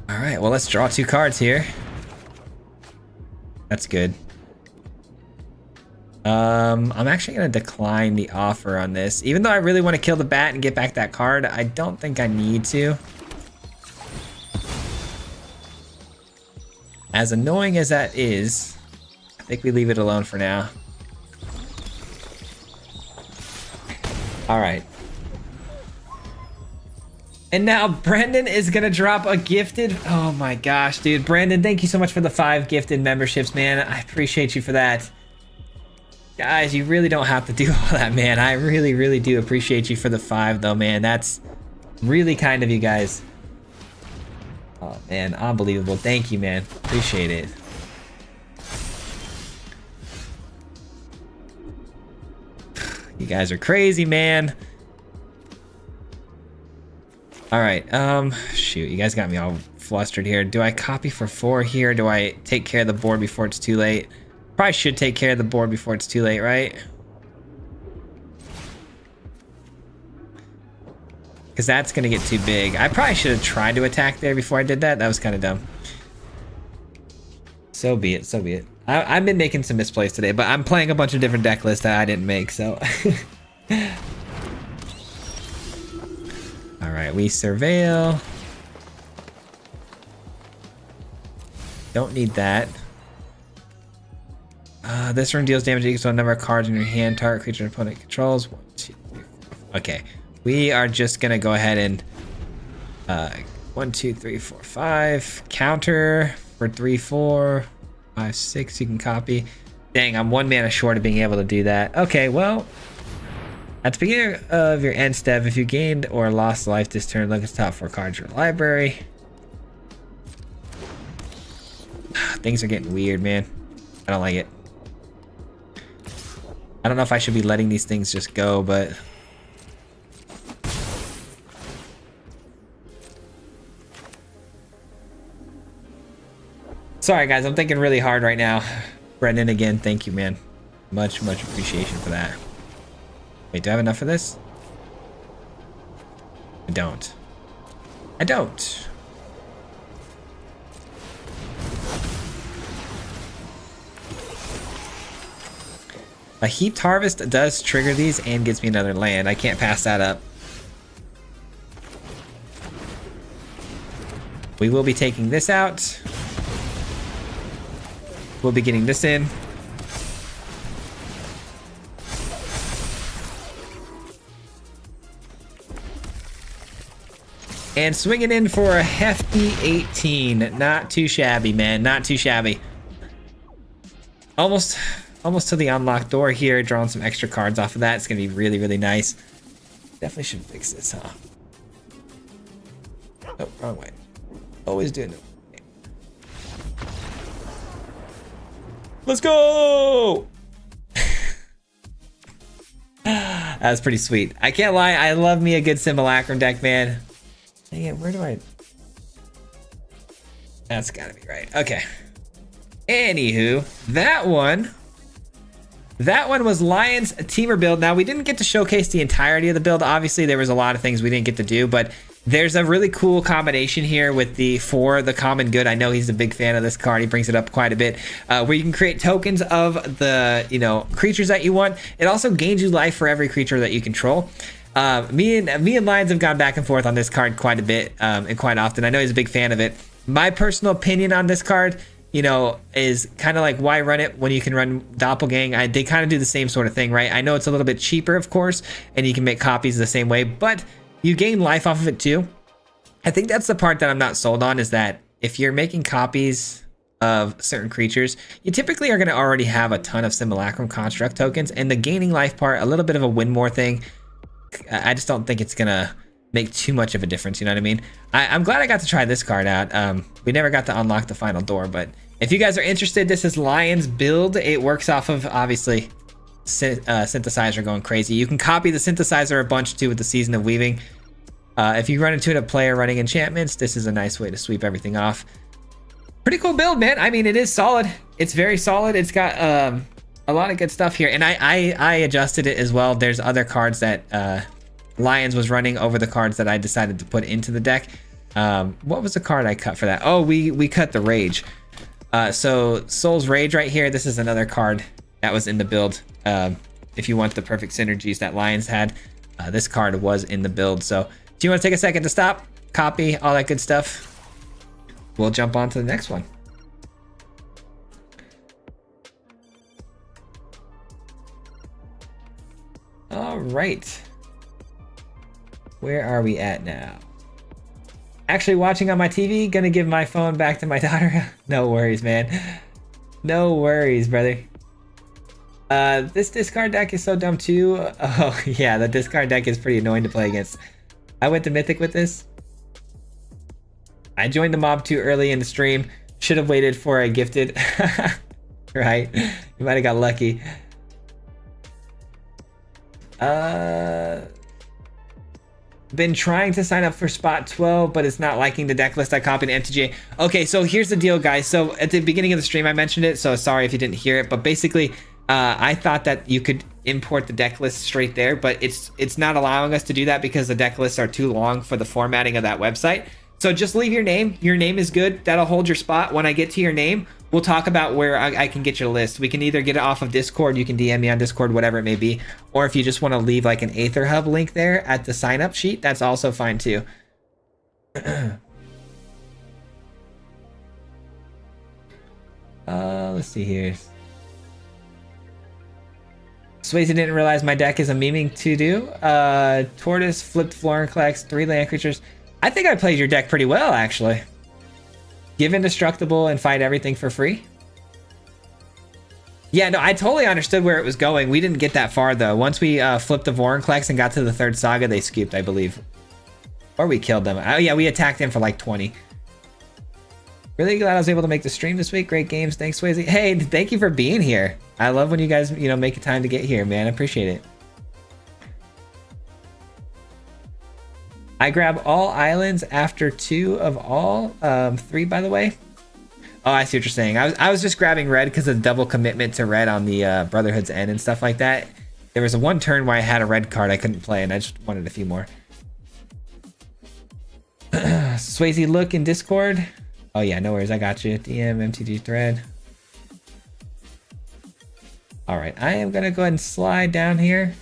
All right, well, let's draw 2 cards here. That's good. I'm actually gonna decline the offer on this. Even though I really want to kill the bat and get back that card, I don't think I need to. As annoying as that is, I think we leave it alone for now. All right. And now Brendan is gonna drop a gifted. Oh my gosh, dude. Brandon, thank you so much for the 5 gifted memberships, man. I appreciate you for that. Guys, you really don't have to do all that, man. I really, really do appreciate you for the 5 though, man. That's really kind of you guys. Oh man, unbelievable. Thank you, man. Appreciate it. You guys are crazy, man. All right, shoot, you guys got me all flustered here. Do I copy for 4 here? Do I take care of the board before it's too late? Probably should take care of the board before it's too late, right? Because that's gonna get too big. I probably should have tried to attack there before I did that. That was kind of dumb. So be it, so be it. I've been making some misplays today, but I'm playing a bunch of different deck lists that I didn't make, so. All right, we surveil. Don't need that. This room deals damage equal to a number of cards in your hand. Target creature and opponent controls. 1, 2, 3, 4. Okay, we are just gonna go ahead and 1, 2, 3, 4, 5. Counter for 3, 4, 5, 6. You can copy. Dang, I'm 1 mana short of being able to do that. Okay, well, at the beginning of your end step, if you gained or lost life this turn, look at the top 4 cards of your library. Things are getting weird, man. I don't like it. I don't know if I should be letting these things just go, but... Sorry, guys. I'm thinking really hard right now. Brendan, again, thank you, man. Much, much appreciation for that. Wait, do I have enough for this? I don't. I don't. A heaped harvest does trigger these and gets me another land. I can't pass that up. We will be taking this out. We'll be getting this in. And swinging in for a hefty 18. Not too shabby, man. Not too shabby. Almost to the unlocked door here. Drawing some extra cards off of that. It's going to be really, really nice. Definitely should fix this, huh? Oh, wrong way. Always doing it. Let's go! That was pretty sweet. I can't lie. I love me a good Simulacrum deck, man. Dang it, where do I... That's gotta be right. Okay. Anywho, that one was Lion's Teamer build. Now, we didn't get to showcase the entirety of the build. Obviously, there was a lot of things we didn't get to do, but There's a really cool combination here with the for the common good. I know he's a big fan of this card. He brings it up quite a bit, where you can create tokens of the creatures that you want. It also gains you life for every creature that you control. Me and Lions have gone back and forth on this card quite a bit and quite often. I know he's a big fan of it. My personal opinion on this card, is kind of like, why run it when you can run Doppelgang? They kind of do the same sort of thing, right? I know it's a little bit cheaper, of course, and you can make copies the same way, but you gain life off of it too. I think that's the part that I'm not sold on, is that if you're making copies of certain creatures, you typically are going to already have a ton of Simulacrum Construct tokens, and the gaining life part, a little bit of a win more thing. I just don't think it's going to make too much of a difference, you know what I mean? I'm glad I got to try this card out. We never got to unlock the final door, but if you guys are interested, this is Lion's build. It works off of, obviously, synthesizer going crazy. You can copy the synthesizer a bunch too with the Season of Weaving. If you run into a player running enchantments, this is a nice way to sweep everything off. Pretty cool build, man. I mean, it is solid. It's very solid. It's got a lot of good stuff here, and I adjusted it as well. There's other cards that Lions was running over the cards that I decided to put into the deck. What was the card I cut for that? Oh, we cut the Rage. So Soul's Rage right here. This is another card that was in the build. If you want the perfect synergies that Lions had, this card was in the build. So do you want to take a second to stop, copy, all that good stuff? We'll jump on to the next one. All right. Where are we at now? Actually watching on my TV, gonna give my phone back to my daughter. No worries, man. No worries, brother. This discard deck is so dumb too. Oh yeah, the discard deck is pretty annoying to play against. I went to Mythic with this. I joined the mob too early in the stream. Should have waited for a gifted. Right? You might have got lucky. Been trying to sign up for spot 12, but it's not liking the deck list I copied in MTGA. Okay, so here's the deal, guys. So at the beginning of the stream, I mentioned it, so sorry if you didn't hear it, but basically, I thought that you could import the deck list straight there, but it's not allowing us to do that because the deck lists are too long for the formatting of that website. So just leave your name. Your name is good. That'll hold your spot. When I get to your name, we'll talk about where I can get your list. We can either get it off of Discord. You can DM me on Discord, whatever it may be. Or if you just want to leave like an Aether Hub link there at the sign up sheet, that's also fine too. Let's see here. Swayze didn't realize my deck is a memeing to do. Tortoise, flipped Florenclex, 3 land creatures. I think I played your deck pretty well, actually. Give indestructible and fight everything for free. Yeah, no, I totally understood where it was going. We didn't get that far, though. Once we flipped the Vorinclex and got to the 3rd saga, they scooped, I believe. Or we killed them. Oh, yeah, we attacked them for like 20. Really glad I was able to make the stream this week. Great games. Thanks, Swayze. Hey, thank you for being here. I love when you guys, make the time to get here, man. I appreciate it. I grab all islands after 2 of all. 3, by the way. Oh, I see what you're saying. I was just grabbing red because of the double commitment to red on the Brotherhood's End and stuff like that. There was one turn where I had a red card I couldn't play, and I just wanted a few more. Swayze, look in Discord. Oh yeah, no worries. I got you. DM, MTG thread. All right, I am gonna go ahead and slide down here.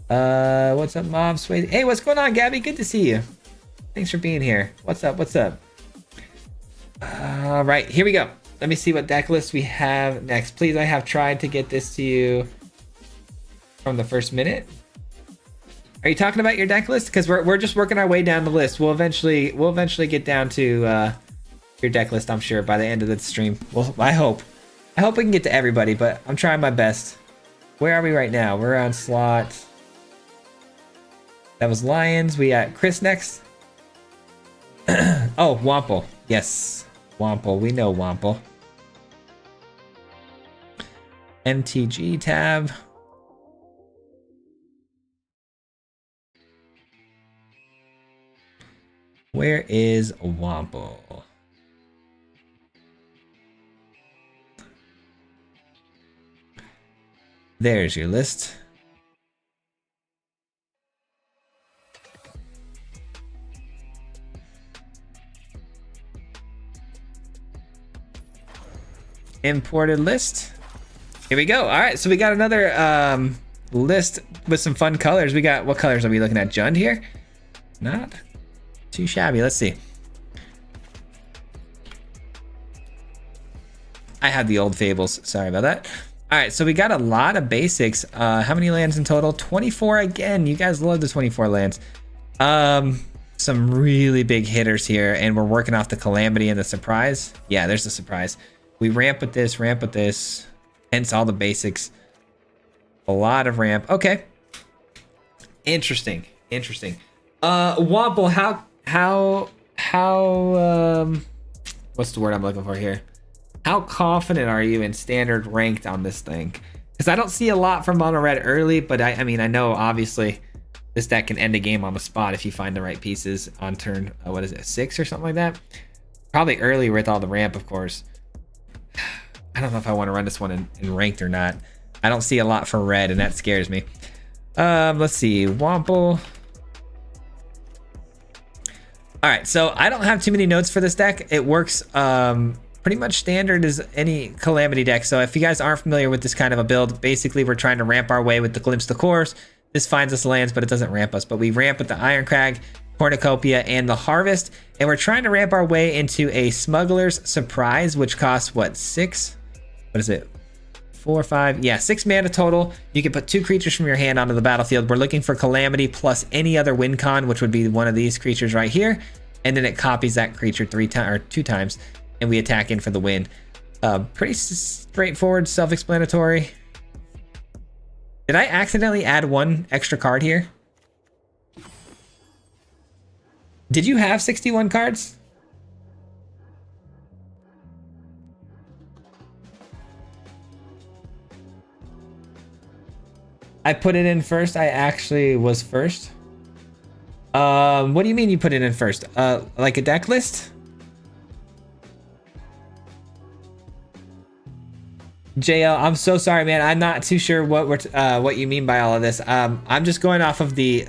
What's up, Mob Swayze? Hey, what's going on, Gabby? Good to see you. Thanks for being here. What's up? What's up? All right, here we go. Let me see what deck list we have next. Please, I have tried to get this to you from the first minute. Are you talking about your deck list? Because we're just working our way down the list. We'll eventually get down to your deck list, I'm sure, by the end of the stream. Well, I hope we can get to everybody, but I'm trying my best. Where are we right now? We're on slot. That was Lions. We got Chris next. Oh, Wample. Yes, Wample. We know Wample. MTG tab. Where is Wample? There's your list. Imported list. Here we go. All right, so we got another list with some fun colors. We got, what colors are we looking at? Jund here? Not too shabby. Let's see. I had the old fables. Sorry about that. All right, so we got a lot of basics. How many lands in total? 24 again. You guys love the 24 lands. Some really big hitters here, and we're working off the calamity and the surprise. Yeah, there's the surprise. We ramp with this, hence all the basics. A lot of ramp. Okay. Interesting. Wample, how what's the word I'm looking for here? How confident are you in standard ranked on this thing? Because I don't see a lot from mono red early, but I mean, I know obviously this deck can end a game on the spot if you find the right pieces on turn, what is it, 6 or something like that? Probably early with all the ramp, of course. I don't know if I want to run this one in ranked or not. I don't see a lot for red, and that scares me. Let's see, Wample. All right, so I don't have too many notes for this deck. It works pretty much standard as any calamity deck. So if you guys aren't familiar with this kind of a build, basically we're trying to ramp our way with the Glimpse the Course. This finds us lands, but it doesn't ramp us. But we ramp with the Iron Crag, Cornucopia, and the Harvest. And we're trying to ramp our way into a Smuggler's Surprise, which costs, what, 6? What is it? 4, 5? Yeah, 6 mana total. You can put 2 creatures from your hand onto the battlefield. We're looking for Calamity plus any other win con, which would be one of these creatures right here. And then it copies that creature 2 times. And we attack in for the win. Pretty straightforward, self-explanatory. Did I accidentally add 1 extra card here? Did you have 61 cards? I put it in first. I actually was first. What do you mean you put it in first? Like a deck list? JL, I'm so sorry, man. I'm not too sure what you mean by all of this. I'm just going off of the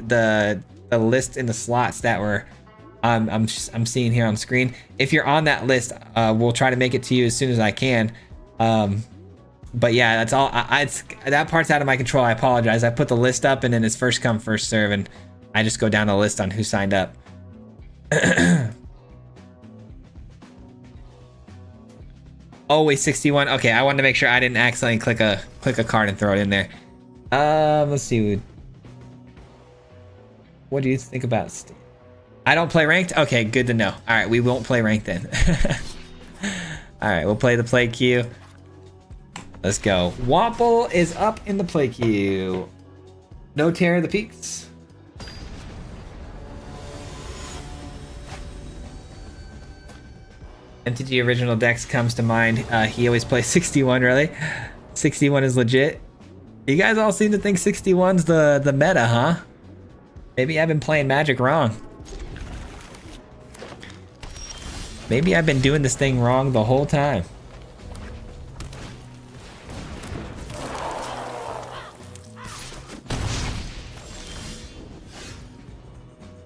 list in the slots that were I'm seeing here on screen. If you're on that list, we'll try to make it to you as soon as I can. But yeah, that's all. That part's out of my control. I apologize. I put the list up and then it's first come, first serve, and I just go down the list on who signed up. Always 61. Okay, I wanted to make sure I didn't accidentally click a card and throw it in there. Let's see. What do you think about I don't play ranked? Okay, good to know. All right, we won't play ranked then. All right, we'll play the play queue. Let's go. Waffle is up in the play queue. No Terror of the Peaks. MTG original decks comes to mind. He always plays 61, really. 61 is legit. You guys all seem to think 61's the meta, huh? Maybe I've been playing Magic wrong. Maybe I've been doing this thing wrong the whole time.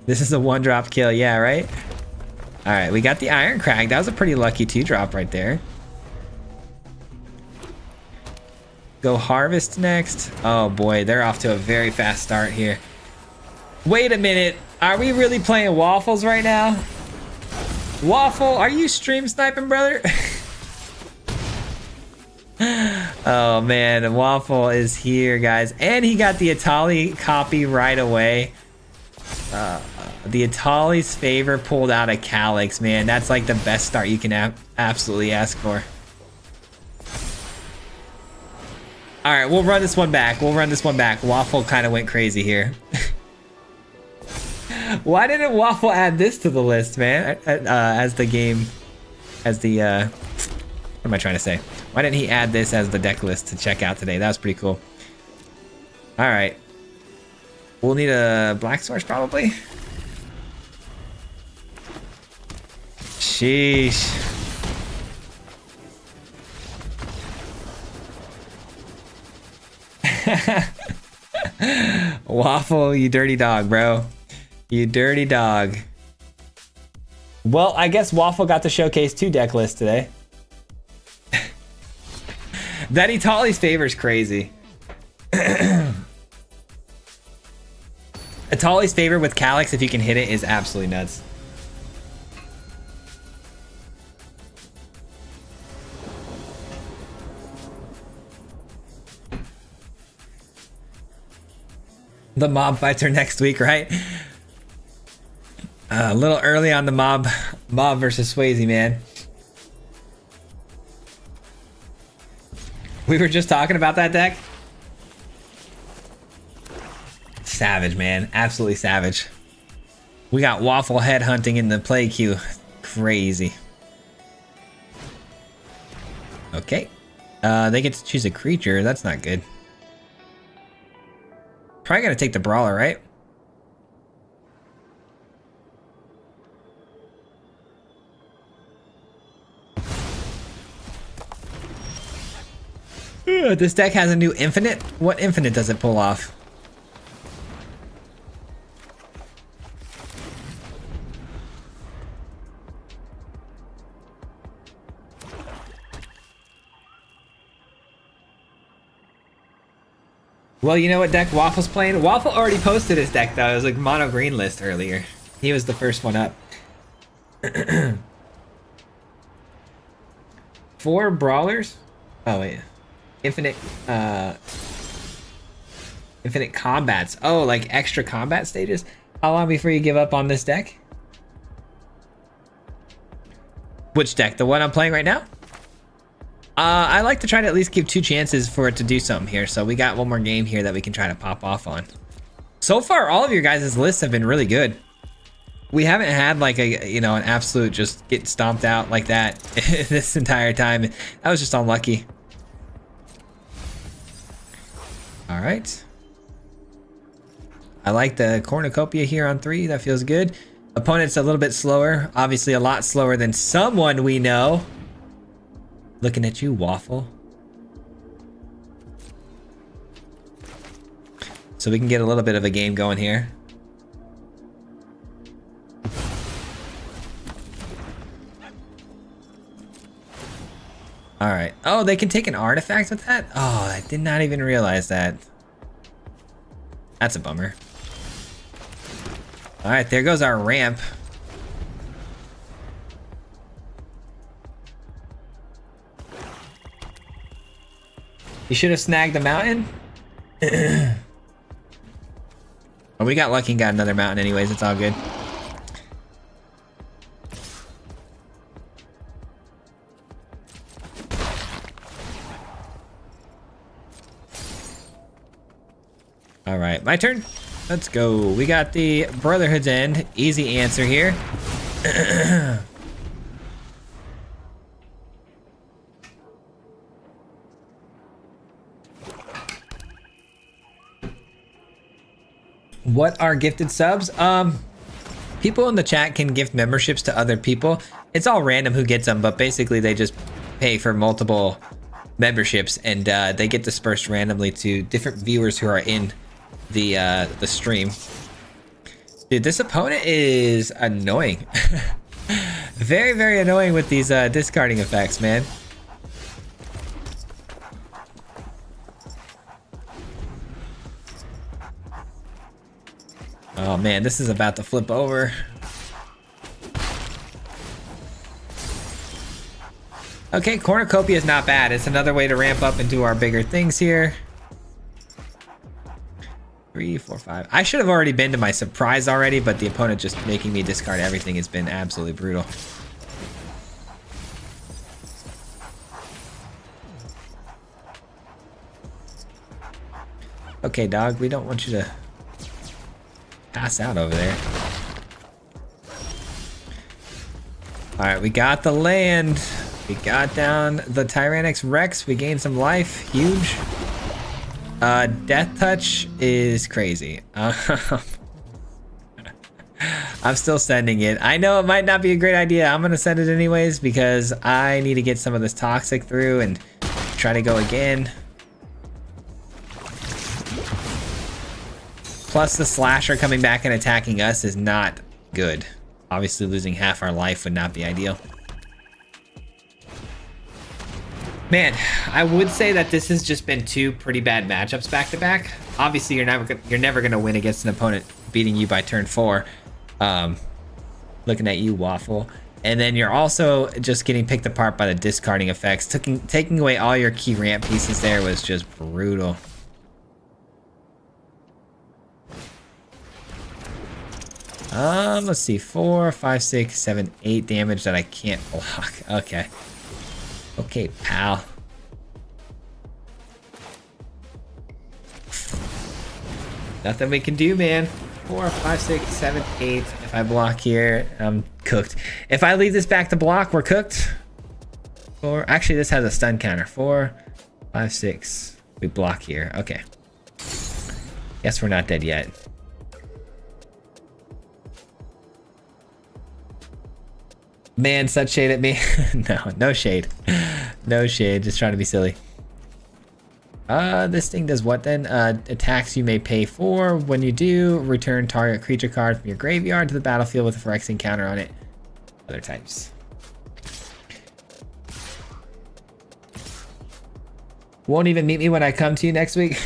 This is a 1-drop kill, yeah, right? All right, we got the Iron Crag. That was a pretty lucky 2-drop right there. Go Harvest next. Oh boy, they're off to a very fast start here. Wait a minute. Are we really playing Waffles right now? Waffle, are you stream sniping, brother? Oh man, Waffle is here, guys. And he got the Atali copy right away. The Atali's favor pulled out a Calyx, man. That's like the best start you can absolutely ask for. All right, we'll run this one back. Waffle kind of went crazy here. Why didn't Waffle add this to the list, man? What am I trying to say? Why didn't he add this as the deck list to check out today? That was pretty cool. All right. We'll need a Black Source probably. Sheesh. Waffle, you dirty dog, bro. You dirty dog. Well, I guess Waffle got to showcase 2 deck lists today. That Itali's favor is crazy. Itali's favor with Calyx, if you can hit it, is absolutely nuts. The mob fights are next week, right? A little early on the mob versus Swayze, man. We were just talking about that deck. Savage, man. Absolutely savage. We got Waffle headhunting in the play queue. Crazy. Okay. They get to choose a creature. That's not good. Probably gotta take the Brawler, right? This deck has a new infinite. What infinite does it pull off? Well, you know what deck Waffle's playing? Waffle already posted his deck, though. It was like mono green list earlier. He was the first one up. 4 brawlers? Oh, wait. Infinite combats. Oh, like extra combat stages? How long before you give up on this deck? Which deck? The one I'm playing right now? I like to try to at least give 2 chances for it to do something here. So we got one more game here that we can try to pop off on. So far, all of your guys' lists have been really good. We haven't had like a, you know, an absolute just get stomped out like that this entire time. That was just unlucky. All right. I like the cornucopia here on 3. That feels good. Opponent's a little bit slower. Obviously a lot slower than someone we know. Looking at you, Waffle. So we can get a little bit of a game going here. All right. Oh, they can take an artifact with that? Oh, I did not even realize that. That's a bummer. All right, there goes our ramp. You should have snagged the mountain. Well, we got lucky and got another mountain anyways. It's all good. All right, my turn. Let's go. We got the Brotherhood's End. Easy answer here. What are gifted subs? People in the chat can gift memberships to other people. It's all random who gets them, but basically they just pay for multiple memberships and they get dispersed randomly to different viewers who are in the stream. Dude, this opponent is annoying. Very, very annoying with these discarding effects, man. Oh man, this is about to flip over. Okay, cornucopia is not bad. It's another way to ramp up and do our bigger things here. 3, 4, 5. I should have already been to my surprise already, but the opponent just making me discard everything has been absolutely brutal. Okay, dog, we don't want you to pass out over there. All right, we got the land. We got down the Tyrannix Rex. We gained some life. Huge. Death Touch is crazy. I'm still sending it. I know it might not be a great idea. I'm gonna send it anyways because I need to get some of this toxic through and try to go again. Plus the slasher coming back and attacking us is not good. Obviously losing half our life would not be ideal. Man, I would say that this has just been two pretty bad matchups back to back. Obviously, you're never gonna win against an opponent beating you by turn 4. Looking at you, Waffle. And then you're also just getting picked apart by the discarding effects. Taking away all your key ramp pieces there was just brutal. Let's see, 4, 5, 6, 7, 8 damage that I can't block. Okay. Okay, pal. Nothing we can do, man. 4, 5, 6, 7, 8. If I block here, I'm cooked. If I leave this back to block, we're cooked. 4. Actually, this has a stun counter. 4, 5, 6. We block here. Okay. Guess we're not dead yet. Man, such shade at me. No shade. No shade. Just trying to be silly. This thing does what then? Attacks you may pay for. When you do, return target creature card from your graveyard to the battlefield with a Phyrexian counter on it. Other types. Won't even meet me when I come to you next week.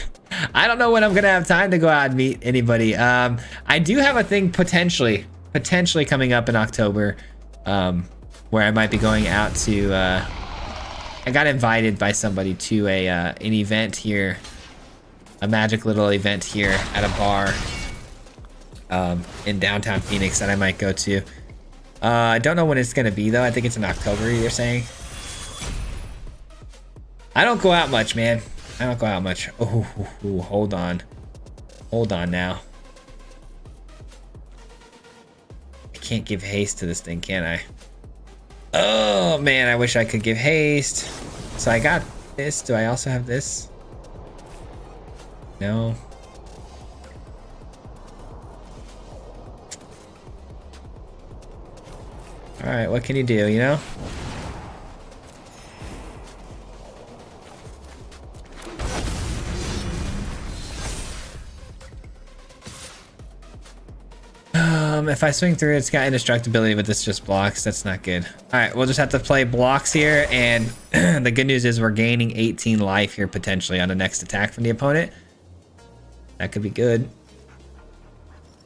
I don't know when I'm gonna have time to go out and meet anybody. I do have a thing potentially coming up in October, where I might be going out to. I got invited by somebody to an event here, a magic little event here at a bar in downtown Phoenix that I might go to. I don't know when it's gonna be though. I think it's in October. You're saying? I don't go out much, man. I don't go out much. Oh, hold on. Hold on now. I can't give haste to this thing, can I? Oh, man, I wish I could give haste. So I got this. Do I also have this? No. All right, what can you do, you know? If I swing through, it's got indestructibility, but this just blocks. That's not good. All right, we'll just have to play blocks here, and the good news is we're gaining 18 life here potentially on the next attack from the opponent. That could be good.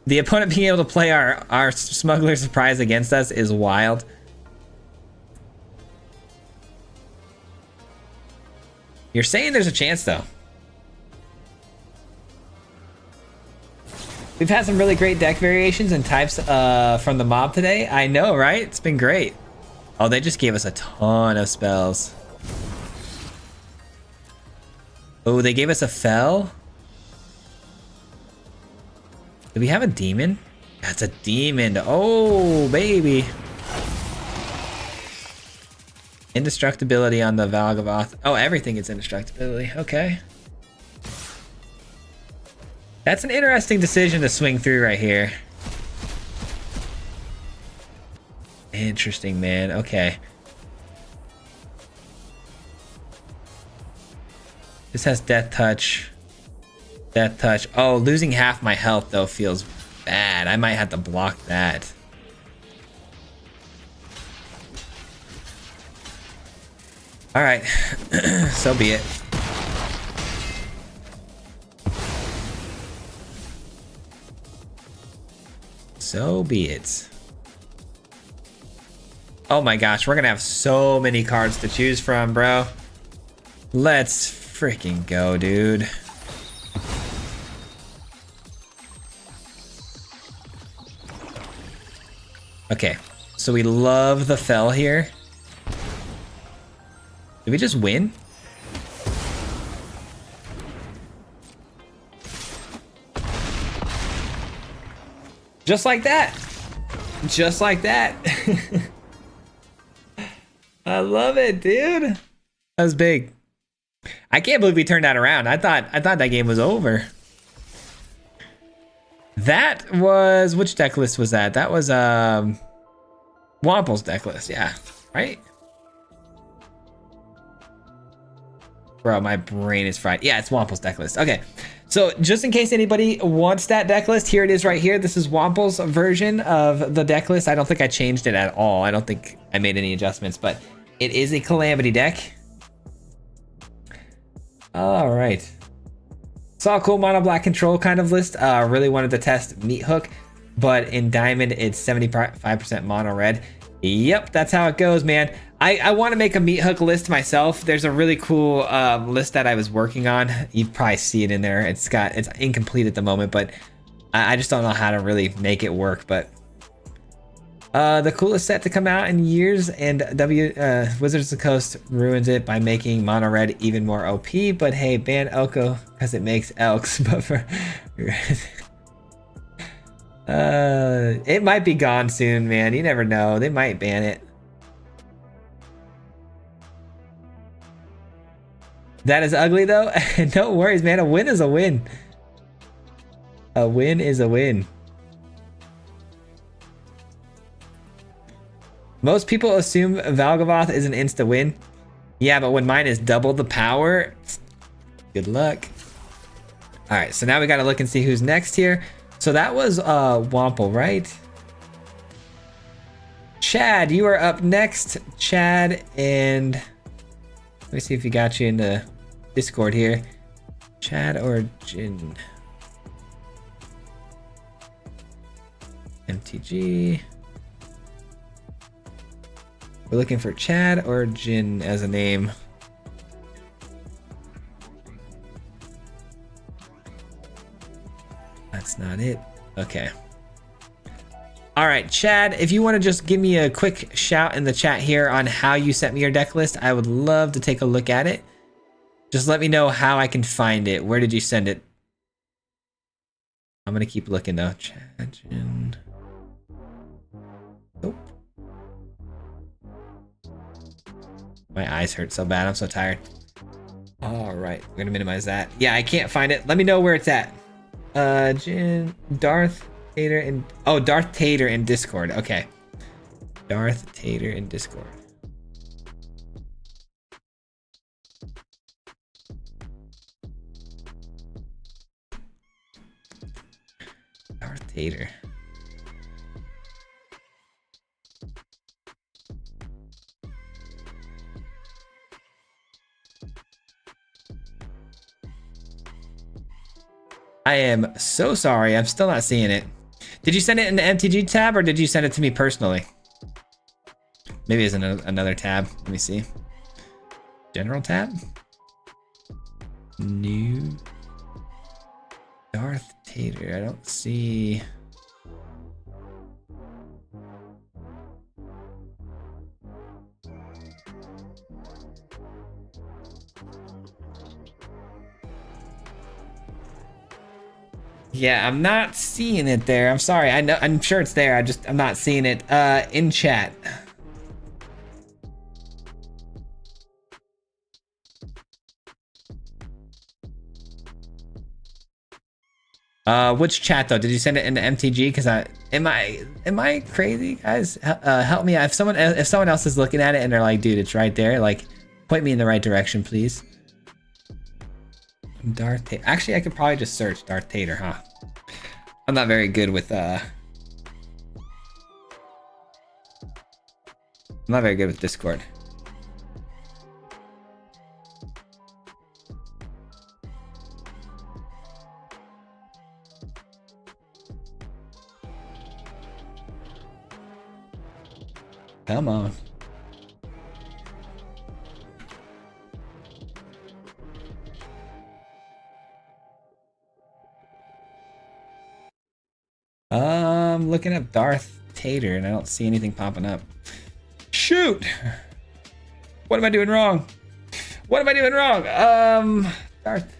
The opponent being able to play our Smuggler Surprise against us is wild. You're saying there's a chance, though. We've had some really great deck variations and types from the mob today. I know, right? It's been great. Oh, they just gave us a ton of spells. Oh, they gave us a Fel? Do we have a demon? That's a demon. Oh, baby. Indestructibility on the Valgavoth. Oh, everything is indestructibility. Okay. That's an interesting decision to swing through right here. Interesting, man. Okay. This has Death Touch. Death Touch. Oh, losing half my health, though, feels bad. I might have to block that. All right. So be it. So be it. Oh my gosh, we're gonna have so many cards to choose from, bro. Let's freaking go, dude. Okay, so we love the Fel here. Did we just win? Just like that. Just like that. I love it, dude. That was big. I can't believe we turned that around. I thought that game was over. That was, which deck list was that? That was Wample's deck list, yeah. Right? Bro, my brain is fried. Yeah, it's Wample's deck list. Okay. So just in case anybody wants that deck list, here it is right here. This is Wample's version of the deck list. I don't think I changed it at all. I don't think I made any adjustments, but it is a Calamity deck. All right. Saw a cool mono black control kind of list. Really wanted to test meat hook, but in diamond it's 75% mono red. Yep, that's how it goes, man. I want to make a meat hook list myself. There's a really cool list that I was working on. You probably see it in there. It's incomplete at the moment, but I just don't know how to really make it work. But the coolest set to come out in years, and Wizards of the Coast ruins it by making mono red even more OP. But hey, ban Oko because it makes elks. But for it might be gone soon, man. You never know. They might ban it. That is ugly though. No worries, man. A win is a win. A win is a win. Most people assume Valgavoth is an insta win. Yeah, but when mine is double the power, good luck. All right, so now we got to look and see who's next here. So that was Wample, right? Chad, you are up next. Chad, and let me see if he got you in the Discord here. Chad or Jin? MTG. We're looking for Chad or Jin as a name. That's not it. Okay. All right, Chad, if you want to just give me a quick shout in the chat here on how you sent me your deck list, I would love to take a look at it. Just let me know how I can find it. Where did you send it? I'm going to keep looking though. Chad, Jin. Nope. My eyes hurt so bad. I'm so tired. All right, we're gonna minimize that. Yeah, I can't find it. Let me know where it's at. Jin, Darth Tater, and Darth Tater in Discord. Okay, Darth Tater in Discord. Darth Tater. I am so sorry. I'm still not seeing it. Did you send it in the MTG tab or did you send it to me personally? Maybe it's another tab. Let me see. General tab? New Darth Tater. I don't see. Yeah, I'm not seeing it there. I'm sorry. I'm sure it's there. I'm not seeing it in chat. Which chat though? Did you send it into MTG? Because am I crazy, guys? Help me out. If someone else is looking at it and they're like, dude, it's right there. Like, point me in the right direction, please. Darth Tater. Actually, I could probably just search Darth Tater, huh? I'm not very good with Discord. Come on. I'm looking up Darth Tater and I don't see anything popping up. Shoot! What am I doing wrong? What am I doing wrong? Darth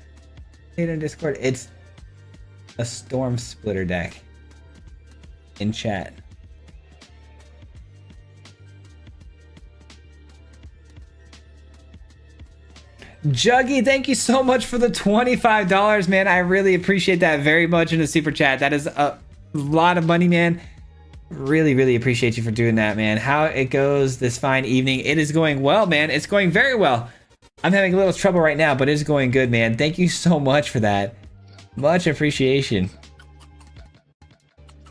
Tater in Discord. It's a Storm Splitter deck in chat. Juggy, thank you so much for the $25, man. I really appreciate that very much in the super chat. That is a lot of money, man. Really, really appreciate you for doing that, man. How it goes this fine evening. It is going well, man. It's going very well. I'm having a little trouble right now, but it's going good, man. Thank you so much for that. Much appreciation.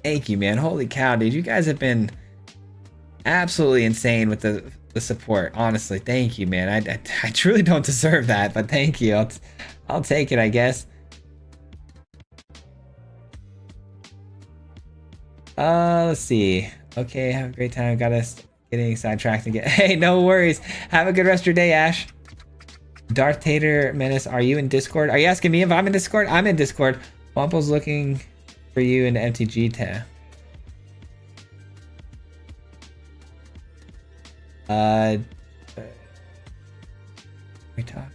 Thank you, man. Holy cow, dude. You guys have been absolutely insane with the the support. Honestly, thank you, man. I truly don't deserve that, but thank you. I'll take it, I guess. Let's see. Okay, have a great time. Got us getting sidetracked again. Hey, no worries. Have a good rest of your day, Ash. Darth Tater Menace, are you in Discord? Are you asking me if I'm in Discord? I'm in Discord. Wample's looking for you in the MTG tab. We talk.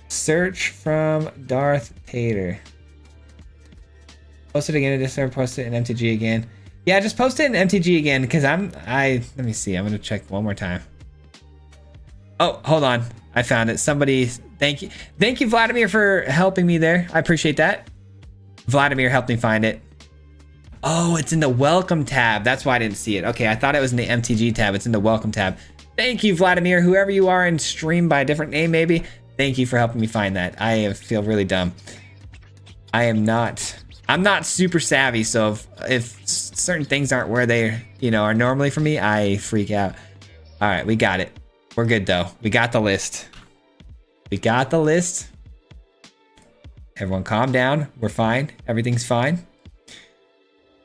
Search from Darth Tater. Post it again in Discord, post it in MTG again. Yeah, just post it in MTG again because let me see. I'm gonna check one more time. Oh, hold on. I found it. Somebody, thank you. Thank you, Vladimir, for helping me there. I appreciate that. Vladimir helped me find it. Oh, it's in the welcome tab. That's why I didn't see it. Okay, I thought it was in the MTG tab. It's in the welcome tab. Thank you, Vladimir. Whoever you are in stream by a different name, maybe. Thank you for helping me find that. I feel really dumb. I'm not super savvy, so if certain things aren't where they, are normally for me, I freak out. All right, we got it. We're good though. We got the list. We got the list. Everyone calm down. We're fine. Everything's fine.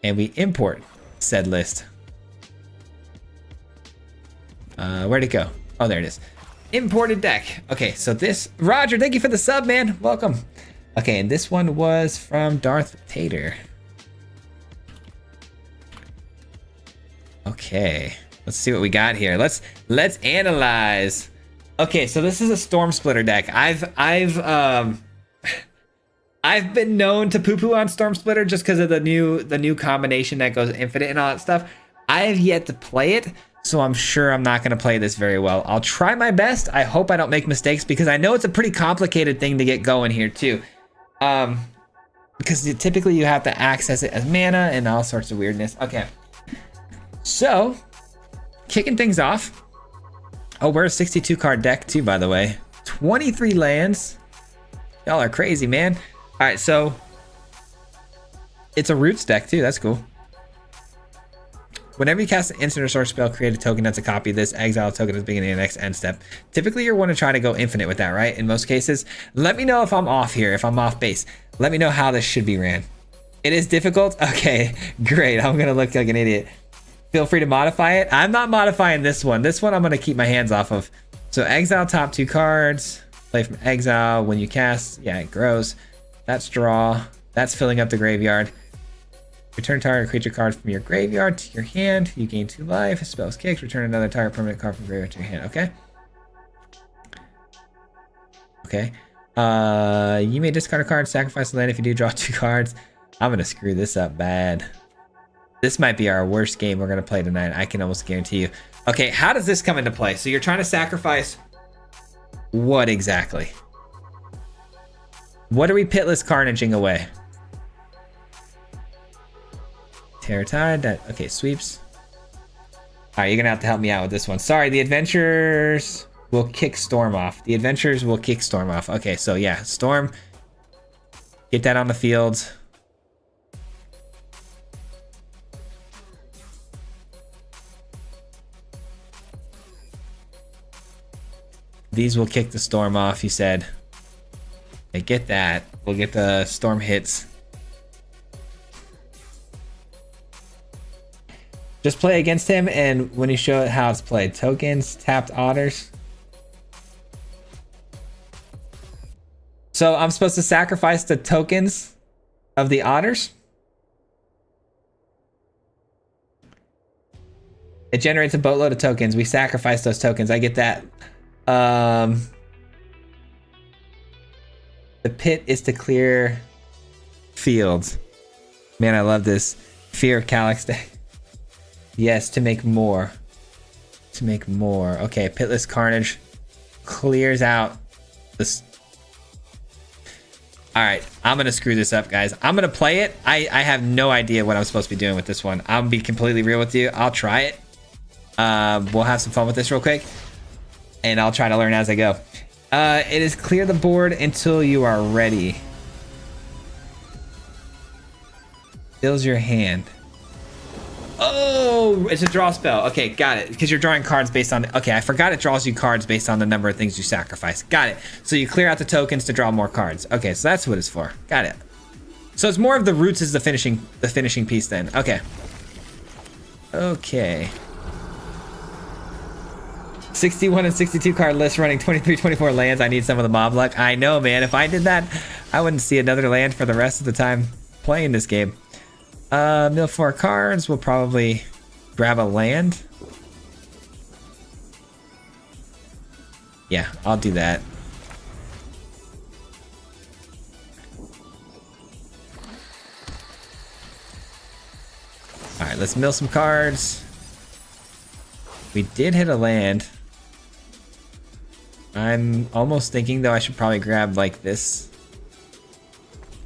And we import said list. Where'd it go? Oh, there it is. Imported deck. Okay, so this, Roger, thank you for the sub, man. Welcome. Okay, and this one was from Darth Tater. Okay, let's see what we got here. Let's analyze. Okay, so this is a Storm Splitter deck. I've been known to poo-poo on Storm Splitter just because of the new combination that goes infinite and all that stuff. I have yet to play it, so I'm sure I'm not going to play this very well. I'll try my best. I hope I don't make mistakes because I know it's a pretty complicated thing to get going here too. Because typically you have to access it as mana and all sorts of weirdness. Okay, so kicking things off. Oh, we're a 62 card deck too, by the way. 23 lands. Y'all are crazy, man. All right, so it's a roots deck too. That's cool. Whenever you cast an instant or sorcery spell, create a token that's a copy of this. Exile a token at the beginning of the next end step. Typically, you're want to try to go infinite with that, right? In most cases. Let me know if I'm off here, if I'm off base. Let me know how this should be ran. It is difficult? Okay, great. I'm going to look like an idiot. Feel free to modify it. I'm not modifying this one. This one I'm going to keep my hands off of. So exile top 2 cards. Play from exile. When you cast, yeah, it grows. That's draw. That's filling up the graveyard. Return target creature card from your graveyard to your hand. You gain 2 life. Spells kicked. Return another target permanent card from graveyard to your hand. Okay. Okay. You may discard a card, sacrifice a land if you do draw 2 cards. I'm gonna screw this up bad. This might be our worst game we're gonna play tonight. I can almost guarantee you. Okay, how does this come into play? So you're trying to sacrifice what exactly? What are we pitless carnaging away? Terror Tide, okay, sweeps. All right, you're gonna have to help me out with this one. Sorry, the adventurers will kick Storm off. The adventurers will kick Storm off. Okay, so yeah, Storm, get that on the field. These will kick the Storm off, he said. Okay, get that. We'll get the Storm hits. Just play against him, and when you show it how it's played. Tokens, tapped otters. So I'm supposed to sacrifice the tokens of the otters? It generates a boatload of tokens. We sacrifice those tokens. I get that. The pit is to clear fields. Man, I love this. Fear of Calyx deck. Yes, to make more. To make more. Okay, Pitless Carnage clears out this. Alright, I'm going to screw this up, guys. I'm going to play it. I have no idea what I'm supposed to be doing with this one. I'll be completely real with you. I'll try it. We'll have some fun with this real quick. And I'll try to learn as I go. It is clear the board until you are ready. Fills your hand. Oh, Oh, it's a draw spell. Okay, got it. Because you're drawing cards based on... Okay, I forgot it draws you cards based on the number of things you sacrifice. Got it. So you clear out the tokens to draw more cards. Okay, so that's what it's for. Got it. So it's more of the roots is the finishing piece then. Okay. Okay. 61 and 62 card list running 23, 24 lands. I need some of the mob luck. I know, man. If I did that, I wouldn't see another land for the rest of the time playing this game. Mill 4 cards. We'll probably grab a land. Yeah, I'll do that. All right, let's mill some cards. We did hit a land. I'm almost thinking though I should probably grab like this.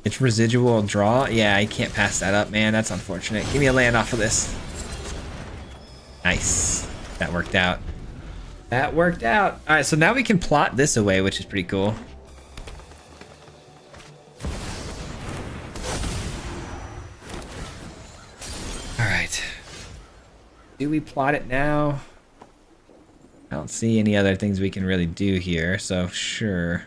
It's residual draw. Yeah, I can't pass that up, man. That's unfortunate. Give me a land off of this. Nice. That worked out. That worked out. All right, so now we can plot this away, which is pretty cool. All right. Do we plot it now? I don't see any other things we can really do here, so sure.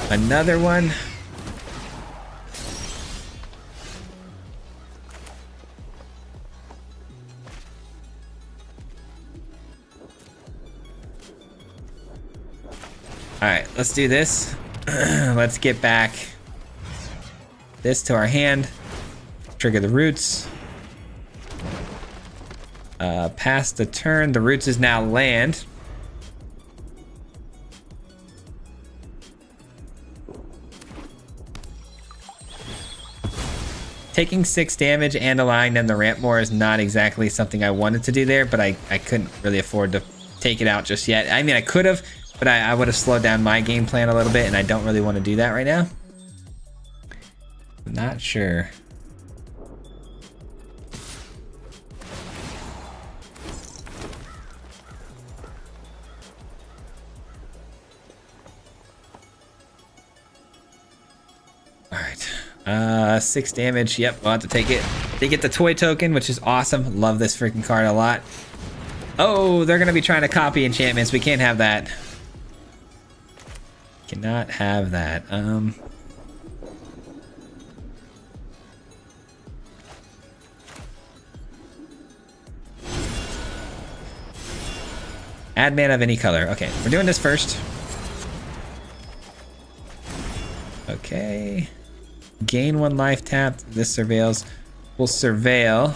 Another one. All right, let's do this. Let's get back this to our hand. Trigger the roots. Pass the turn. The roots is now land. Taking 6 damage and allowing them to ramp more is not exactly something I wanted to do there, but I couldn't really afford to take it out just yet. I mean, I could have, but I would have slowed down my game plan a little bit, and I don't really want to do that right now. I'm not sure. All right, 6 damage. Yep, we'll have to take it. They get the toy token, which is awesome. Love this freaking card a lot. Oh, they're gonna be trying to copy enchantments. We can't have that. Cannot have that. Add mana of any color. Okay, we're doing this first. Okay. Gain 1 life tapped. This surveils. We'll surveil.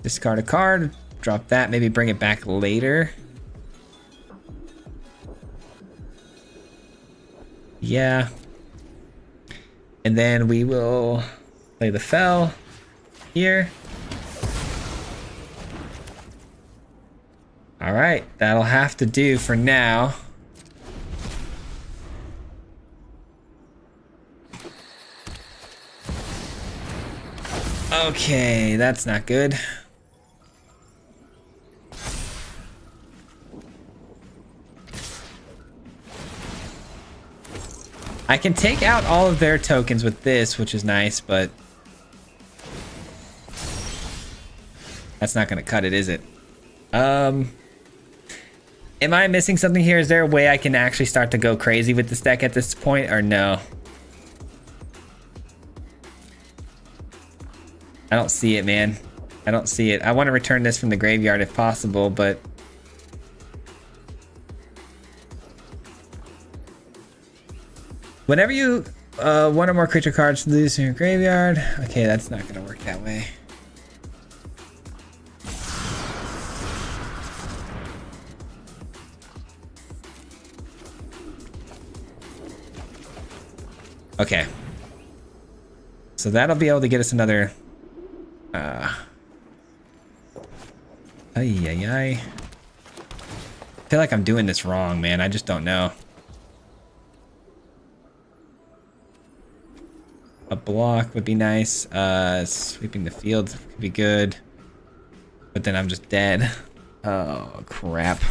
Discard a card. Drop that. Maybe bring it back later. Yeah. And then we will play the fell here. All right, that'll have to do for now. Okay, that's not good. I can take out all of their tokens with this, which is nice, but that's not gonna cut it, is it? Am I missing something here? Is there a way I can actually start to go crazy with this deck at this point, or no? I don't see it, man. I don't see it. I want to return this from the graveyard if possible, but whenever you one or more creature cards lose in your graveyard. Okay, that's not gonna work that way. Okay. So that'll be able to get us another I feel like I'm doing this wrong, man. I just don't know. A block would be nice. Sweeping the field could be good. But then I'm just dead. Oh, crap.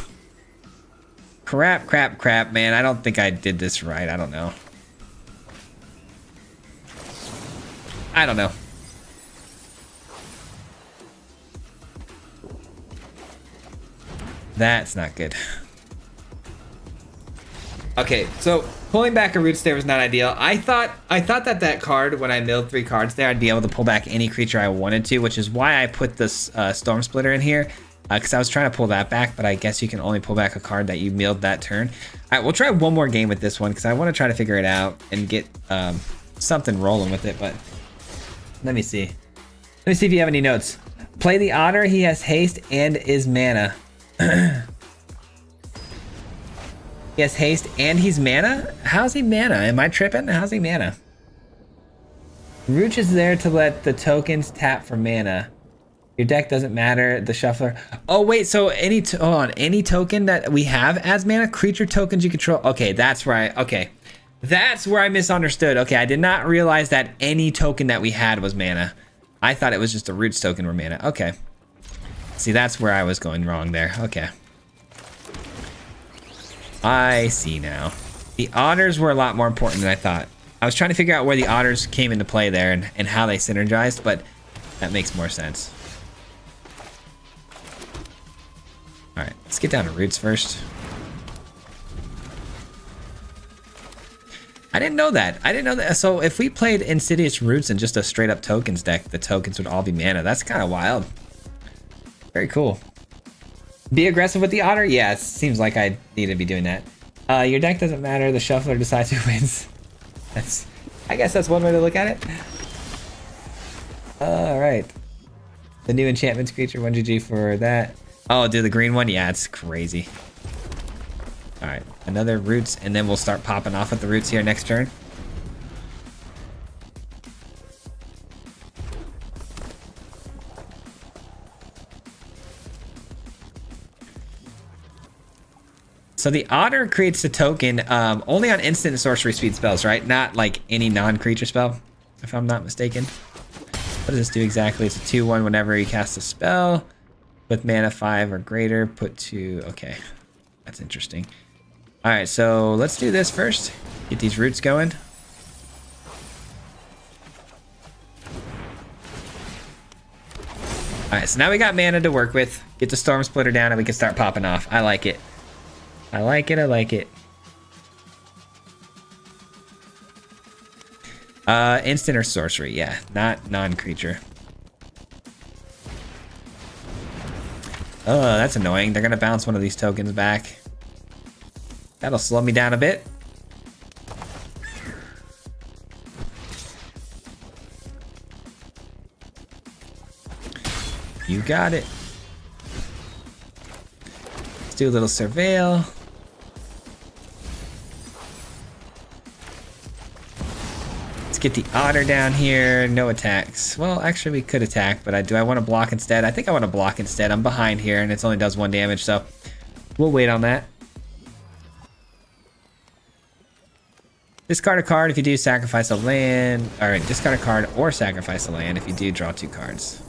Crap, man. I don't think I did this right. I don't know. I don't know. That's not good. Okay, so pulling back a roots there was not ideal. I thought that card, when I milled 3 cards there, I'd be able to pull back any creature I wanted to, which is why I put this Storm Splitter in here, because I was trying to pull that back, but I guess you can only pull back a card that you milled that turn. All right, we'll try one more game with this one, because I want to try to figure it out and get something rolling with it, but let me see. Let me see if you have any notes. Play the Otter. He has haste and is mana. He has haste and he's mana? How's he mana? Am I tripping? How's he mana? Rooch is there to let the tokens tap for mana. Your deck doesn't matter. The shuffler. Oh wait, so any hold on, any token that we have as mana, creature tokens you control. Okay, that's right. Okay, that's where I misunderstood. Okay, I did not realize that any token that we had was mana. I thought it was just a roots token were mana. Okay. See, that's where I was going wrong there. Okay. I see now. The otters were a lot more important than I thought. I was trying to figure out where the otters came into play there and how they synergized, but that makes more sense. All right, let's get down to roots first. I didn't know that. I didn't know that. So if we played Insidious Roots and just a straight up tokens deck, the tokens would all be mana. That's kind of wild. Very cool. Be aggressive with the otter? Yeah, it seems like I need to be doing that. Your deck doesn't matter. The shuffler decides who wins. I guess that's one way to look at it. All right. The new enchantments creature, 1 GG for that. Oh, do the green one? Yeah, it's crazy. All right, another roots, and then we'll start popping off with the roots here next turn. So the otter creates a token only on instant and sorcery speed spells, right? Not like any non-creature spell, if I'm not mistaken. What does this do exactly? It's a 2/1 whenever you cast a spell with mana 5 or greater. Put 2. Okay, that's interesting. All right, so let's do this first. Get these roots going. All right, so now we got mana to work with. Get the Storm Splitter down and we can start popping off. I like it. I like it, I like it. Instant or sorcery, yeah, not non-creature. Oh, that's annoying. They're gonna bounce one of these tokens back. That'll slow me down a bit. You got it. Let's do a little surveil. Get the otter down here. No attacks. Well, actually we could attack, but do I want to block instead? I think I want to block instead. I'm behind here and it only does 1 damage, so we'll wait on that. Discard a card if you do sacrifice a land. All right, discard a card or sacrifice a land if you do draw 2 cards.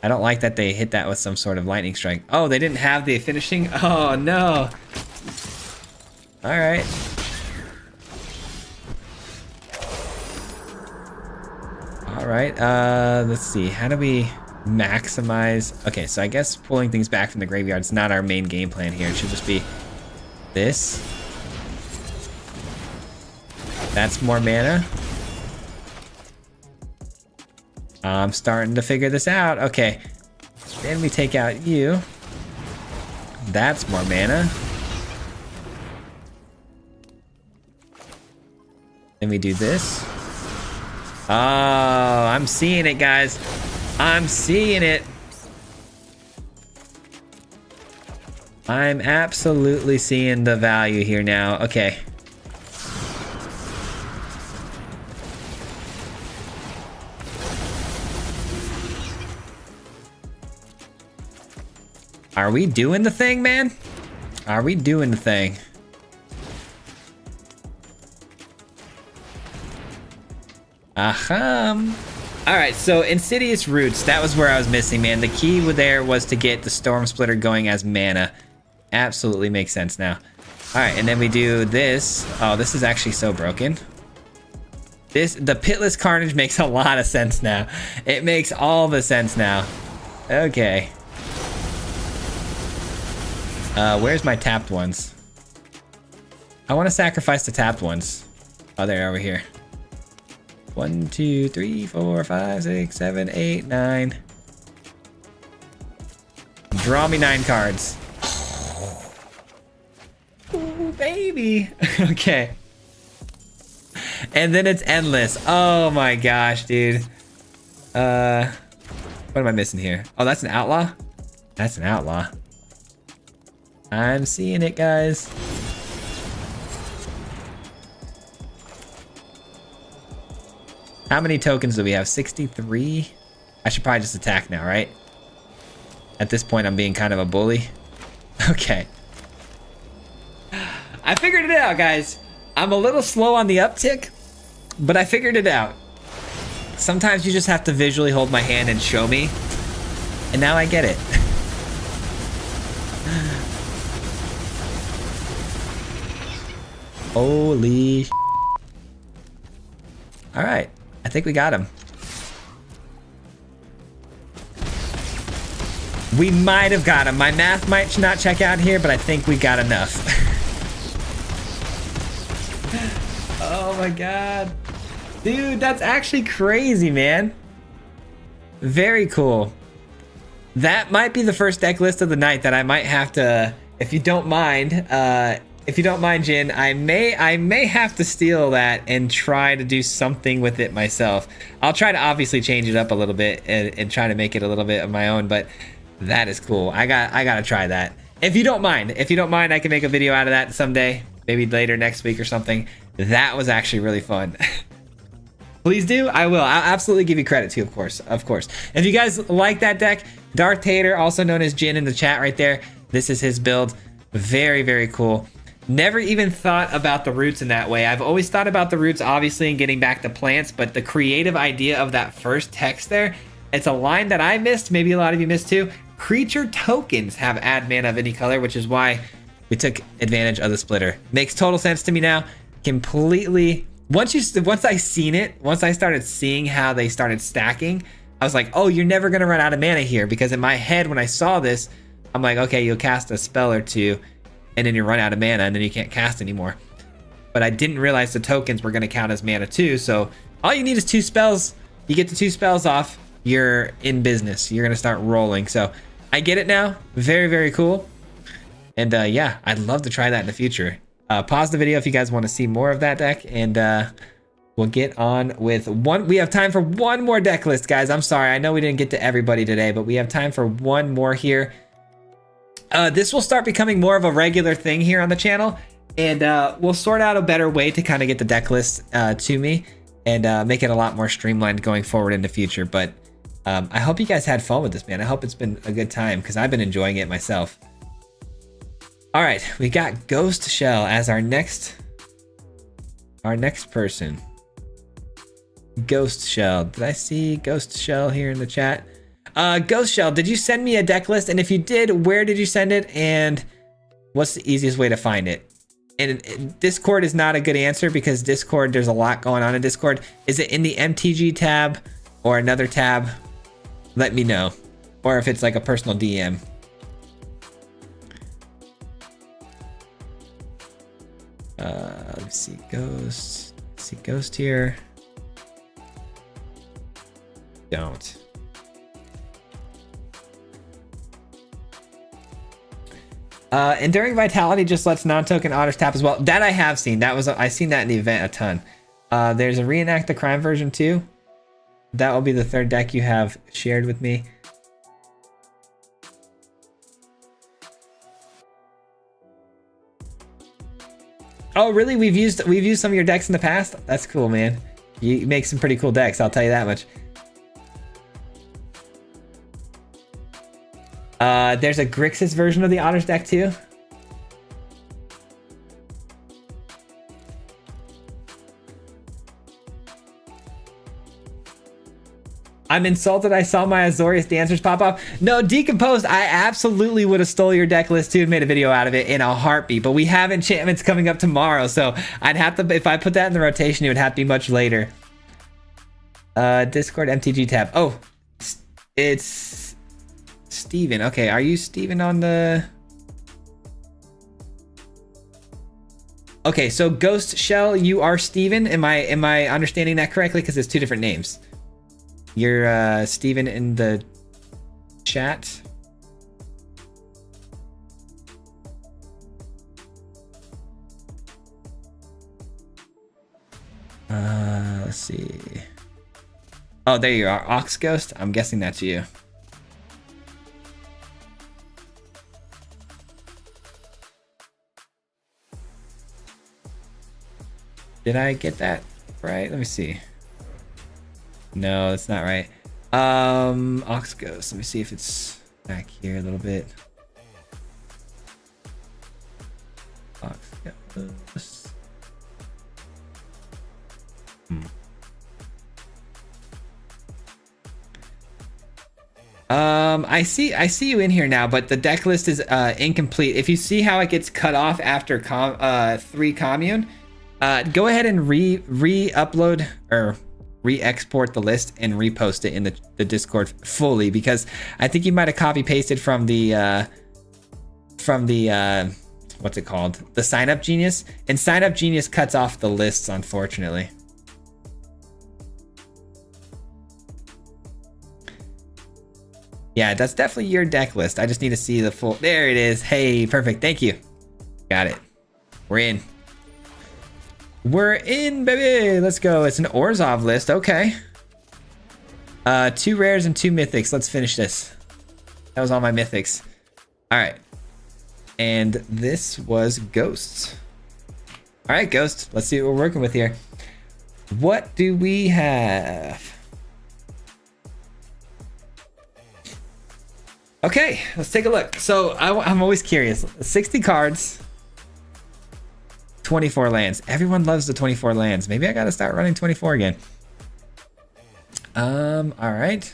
I don't like that they hit that with some sort of lightning strike. Oh, they didn't have the finishing? Oh no. All right. All right, let's see. How do we maximize? Okay, so I guess pulling things back from the graveyard is not our main game plan here. It should just be this. That's more mana. I'm starting to figure this out. Okay, then we take out you. That's more mana. Then we do this. Oh, I'm seeing it, guys. I'm seeing it. I'm absolutely seeing the value here now. Okay. Are we doing the thing, man? Are we doing the thing? Aham. All right, so Insidious Roots, that was where I was missing, man. The key there was to get the Storm Splitter going as mana. Absolutely makes sense now. All right, and then we do this. Oh, this is actually so broken. The Pitless Carnage makes a lot of sense now. It makes all the sense now. Okay. Where's my tapped ones? I want to sacrifice the tapped ones. Oh, they're over here. 1, 2, 3, 4, 5, 6, 7, 8, 9. Draw me 9 cards. Ooh, baby. Okay. And then it's endless. Oh my gosh, dude. What am I missing here? Oh, that's an outlaw? That's an outlaw. I'm seeing it, guys. How many tokens do we have? 63? I should probably just attack now, right? At this point, I'm being kind of a bully. Okay. I figured it out, guys. I'm a little slow on the uptick, but I figured it out. Sometimes you just have to visually hold my hand and show me. And now I get it. Holy sh**. All right. I think we got him. We might have got him. My math might not check out here, but I think we got enough. Oh my god. Dude, that's actually crazy, man. Very cool. That might be the first deck list of the night that I might have to, if you don't mind, Jin, I may have to steal that and try to do something with it myself. I'll try to obviously change it up a little bit and try to make it a little bit of my own, but that is cool. I gotta try that. If you don't mind, I can make a video out of that someday, maybe later next week or something. That was actually really fun. Please do. I will. I'll absolutely give you credit too, of course. If you guys like that deck, Darth Tater, also known as Jin in the chat right there. This is his build. Very, very cool. Never even thought about the roots in that way. I've always thought about the roots, obviously, and getting back to plants, but the creative idea of that first text there, it's a line that I missed. Maybe a lot of you missed too. Creature tokens have add mana of any color, which is why we took advantage of the splitter. Makes total sense to me now. Completely. Once I started seeing how they started stacking, I was like, oh, you're never gonna run out of mana here, because in my head when I saw this, I'm like, okay, you'll cast a spell or two and then you run out of mana and then you can't cast anymore. But I didn't realize the tokens were gonna count as mana too, so all you need is 2 spells. You get the 2 spells off, you're in business. You're gonna start rolling. So I get it now. Very, very cool. And yeah, I'd love to try that in the future. Pause the video if you guys want to see more of that deck, and we'll get on with one. We have time for one more deck list, guys. I'm sorry, I know we didn't get to everybody today, but we have time for one more here. This will start becoming more of a regular thing here on the channel, and we'll sort out a better way to kind of get the deck list to me and make it a lot more streamlined going forward in the future. But I hope you guys had fun with this, man. I hope it's been a good time, because I've been enjoying it myself. All right, we got Ghost Shell as our next person. Ghost Shell. Did I see Ghost Shell here in the chat? Ghost Shell, did you send me a deck list? And if you did, where did you send it? And what's the easiest way to find it? And Discord is not a good answer, because Discord, there's a lot going on in Discord. Is it in the MTG tab or another tab? Let me know. Or if it's like a personal DM. Let's see Ghost. Let's see Ghost here. Don't. Enduring Vitality just lets non-token otters tap as well. That I have seen. I seen that in the event a ton. There's a Reenact the Crime version too. That will be the 3rd deck you have shared with me. Oh, really? We've used some of your decks in the past? That's cool, man. You make some pretty cool decks, I'll tell you that much. There's a Grixis version of the Otters deck too. I'm insulted I saw my Azorius dancers pop up. No, Decomposed, I absolutely would have stole your deck list too and made a video out of it in a heartbeat, but we have enchantments coming up tomorrow, so I'd have to, if I put that in the rotation, it would have to be much later. Discord MTG tab. Oh, it's Steven. Okay, are you Steven on the... Okay, so Ghost Shell, you are Steven. Am I understanding that correctly? Because it's two different names. You're Steven in the chat. Let's see. Oh, there you are, Ox Ghost. I'm guessing that's you. Did I get that right? Let me see. No, that's not right. Ox Ghost. Let me see if it's back here a little bit. Ox Ghost. I see you in here now, but the deck list is incomplete. If you see how it gets cut off after 3 commune, go ahead and re-upload or re-export the list and repost it in the Discord fully, because I think you might have copy pasted from the what's it called? The Sign Up Genius, and Sign Up Genius cuts off the lists, unfortunately. Yeah, that's definitely your deck list. I just need to see the full. There it is. Hey, perfect. Thank you. Got it. We're in. We're in, baby. Let's go. It's an Orov list. Okay. 2 rares and 2 mythics. Let's finish this. That was all my mythics. All right. And this was Ghosts. All right, Ghost. Let's see what we're working with here. What do we have? Okay, let's take a look. So I'm always curious. 60 cards, 24 lands. Everyone loves the 24 lands. Maybe I gotta start running 24 again. All right.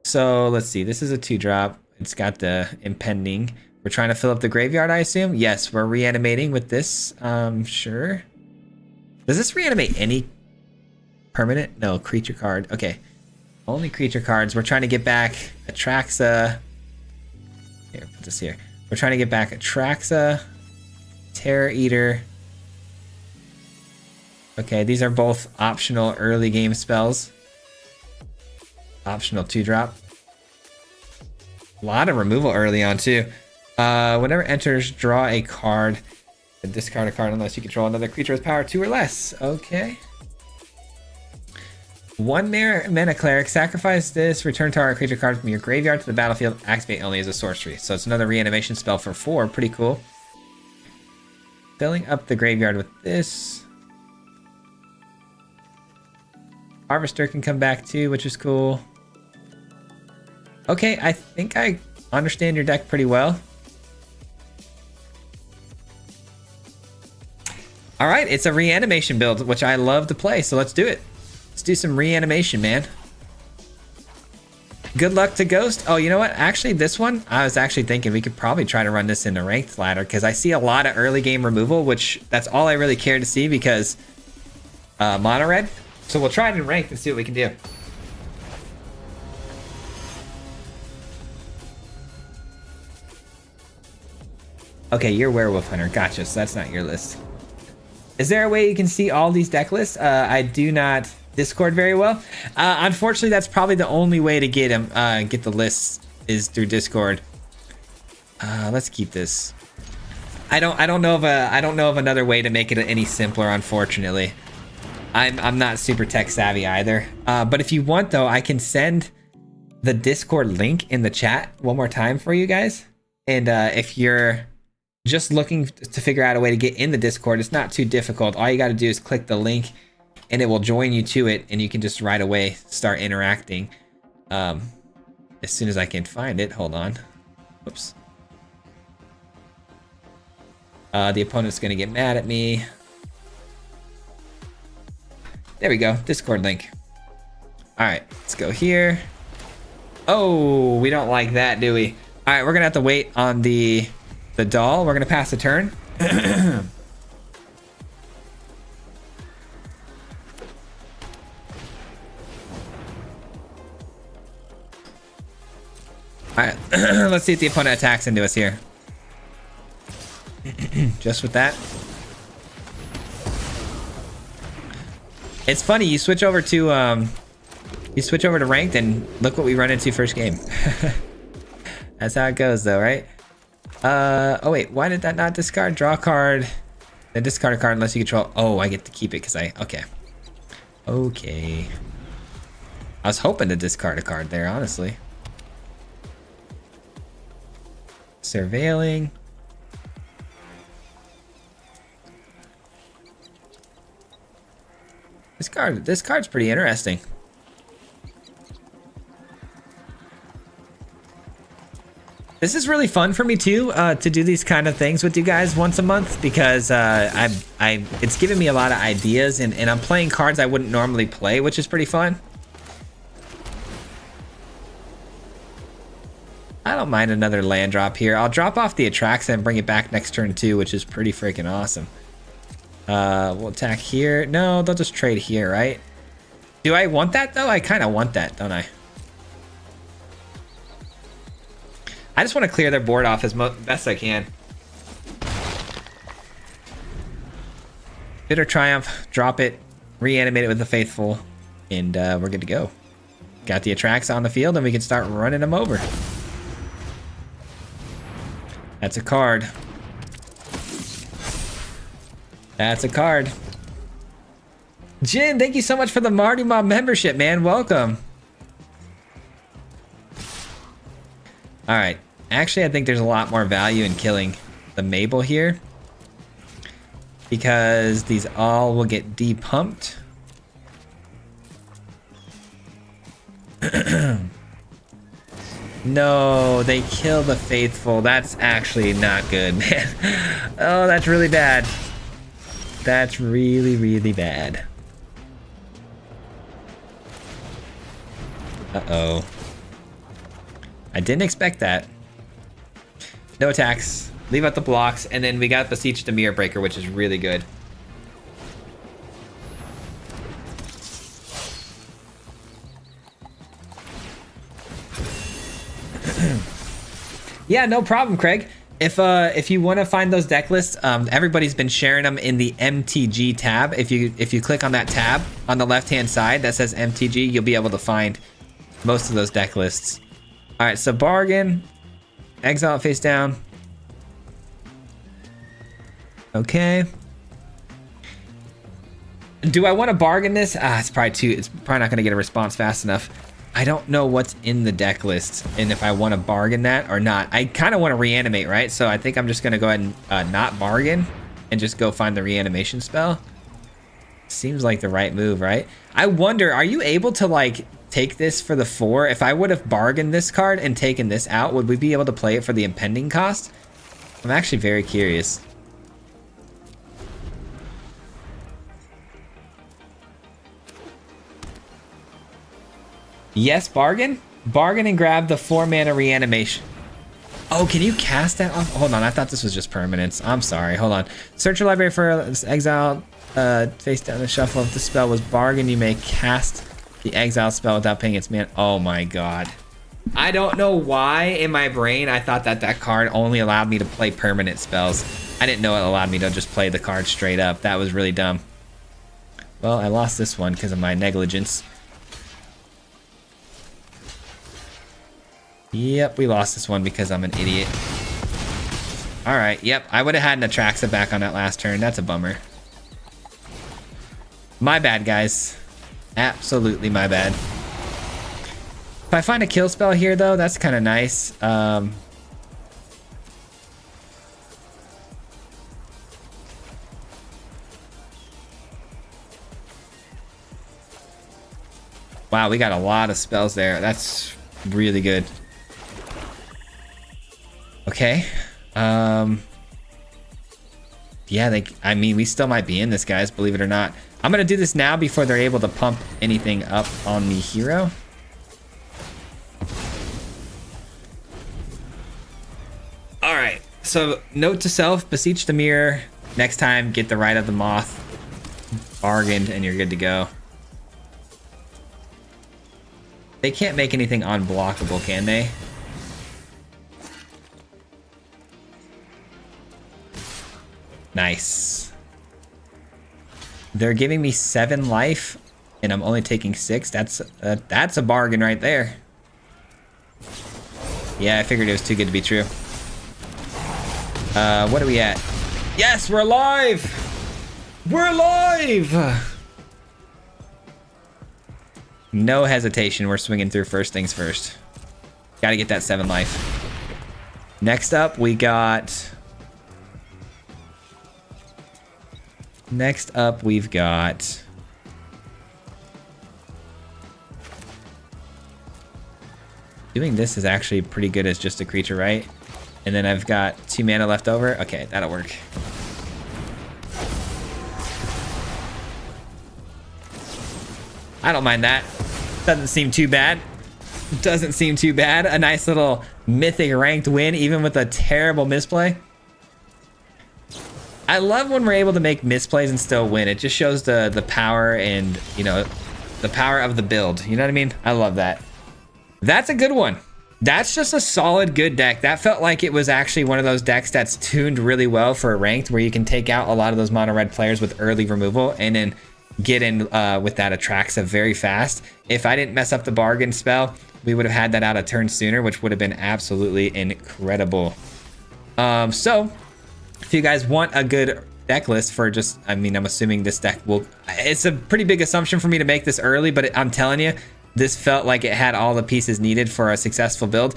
So let's see. This is a 2-drop. It's got the impending. We're trying to fill up the graveyard, I assume. Yes, we're reanimating with this. Sure. Does this reanimate any permanent? No, creature card. Okay. Only creature cards. We're trying to get back Atraxa. Here, put this here. We're trying to get back Atraxa, Terror Eater. Okay, these are both optional early game spells. Optional 2-drop. A lot of removal early on too. Whenever enters, draw a card and discard a card unless you control another creature with power 2 or less. Okay. 1 mana cleric, sacrifice this, return target creature card from your graveyard to the battlefield, activate only as a sorcery. So it's another reanimation spell for 4, pretty cool. Filling up the graveyard with this. Harvester can come back too, which is cool. Okay, I think I understand your deck pretty well. All right, it's a reanimation build, which I love to play, so let's do it. Let's do some reanimation, man. Good luck to Ghost. Oh, you know what? Actually, this one, I was actually thinking we could probably try to run this in a ranked ladder, because I see a lot of early game removal, which that's all I really care to see, because mono red. So we'll try it in ranked and see what we can do. Okay, you're Werewolf Hunter. Gotcha. So that's not your list. Is there a way you can see all these deck lists? I do not Discord very well. Unfortunately, that's probably the only way to get them. Get the lists is through Discord. Let's keep this. I don't know of another way to make it any simpler. Unfortunately, I'm not super tech savvy either. But if you want though, I can send the Discord link in the chat one more time for you guys. And if you're just looking to figure out a way to get in the Discord, it's not too difficult. All you got to do is click the link and it will join you to it, and you can just right away start interacting. As soon as I can find it, hold on. Whoops. The opponent's gonna get mad at me. There we go, Discord link. All right, let's go here. Oh, we don't like that, do we? All right, we're gonna have to wait on the doll. We're gonna pass the turn. All right, let's see if the opponent attacks into us here. Just with that. It's funny, you switch over to ranked and look what we run into first game. That's how it goes though, right? Oh wait, why did that not discard? Draw a card. Then discard a card unless you control. Oh, I get to keep it because okay. Okay. I was hoping to discard a card there, honestly. Surveilling. This card's pretty interesting. This is really fun for me too, to do these kind of things with you guys once a month because it's giving me a lot of ideas and I'm playing cards I wouldn't normally play, which is pretty fun. I don't mind another land drop here. I'll drop off the Atraxa and bring it back next turn too, which is pretty freaking awesome. We'll attack here. No, they'll just trade here, right? Do I want that though? I kind of want that, don't I? I just want to clear their board off as best I can. Bitter Triumph, drop it, reanimate it with the Faithful, and we're good to go. Got the Atraxa on the field and we can start running them over. That's a card. That's a card. Jin, thank you so much for the Marty Mob membership, man. Welcome. All right. Actually, I think there's a lot more value in killing the Mabel here because these all will get depumped. No, they kill the Faithful. That's actually not good, man. Oh, that's really bad. That's really, really bad. Uh-oh. I didn't expect that. No attacks. Leave out the blocks, and then we got Beseech the Mirror Breaker, which is really good. Yeah, no problem, Craig. If you want to find those deck lists, everybody's been sharing them in the MTG tab. If you click on that tab on the left-hand side that says MTG, you'll be able to find most of those deck lists. All right, so bargain, exile face down. Okay. Do I want to bargain this? It's probably not going to get a response fast enough. I don't know what's in the deck list and if I want to bargain that or not. I kind of want to reanimate, right? So I think I'm just going to go ahead and not bargain and just go find the reanimation spell. Seems like the right move, right? I wonder, are you able to like take this for the 4? If I would have bargained this card and taken this out, would we be able to play it for the impending cost? I'm actually very curious. Yes, bargain? Bargain and grab the 4-mana reanimation. Oh, can you cast that off? Hold on, I thought this was just permanence. I'm sorry, hold on. Search your library for exile, face down and shuffle. If the spell was bargain, you may cast the exile spell without paying its mana. Oh my god. I don't know why in my brain I thought that card only allowed me to play permanent spells. I didn't know it allowed me to just play the card straight up. That was really dumb. Well, I lost this one because of my negligence. Yep, we lost this one because I'm an idiot. Alright, yep, I would have had an Atraxa back on that last turn. That's a bummer. My bad, guys. Absolutely my bad. If I find a kill spell here, though, that's kind of nice. Wow, we got a lot of spells there. That's really good. Okay. Yeah, I mean, we still might be in this, guys, believe it or not. I'm gonna do this now before they're able to pump anything up on the hero. All right, so note to self, beseech the mirror. Next time, get the Rite of the Moth bargained and you're good to go. They can't make anything unblockable, can they? Nice. They're giving me 7 life, and I'm only taking 6. That's a bargain right there. Yeah, I figured it was too good to be true. What are we at? Yes, we're alive! We're alive! No hesitation, we're swinging through first things first. Gotta get that 7 life. Next up, we got... Next up, we've got... Doing this is actually pretty good as just a creature, right? And then I've got 2 mana left over. Okay, that'll work. I don't mind that. Doesn't seem too bad. Doesn't seem too bad. A nice little mythic ranked win, even with a terrible misplay. I love when we're able to make misplays and still win. It just shows the power and, you know, the power of the build. You know what I mean? I love that. That's a good one. That's just a solid good deck. That felt like it was actually one of those decks that's tuned really well for a ranked, where you can take out a lot of those mono red players with early removal and then get in with that Atraxa very fast. If I didn't mess up the bargain spell, we would have had that out a turn sooner, which would have been absolutely incredible. So if you guys want a good deck list for just, I mean, I'm assuming this deck will, it's a pretty big assumption for me to make this early, but I'm telling you, this felt like it had all the pieces needed for a successful build.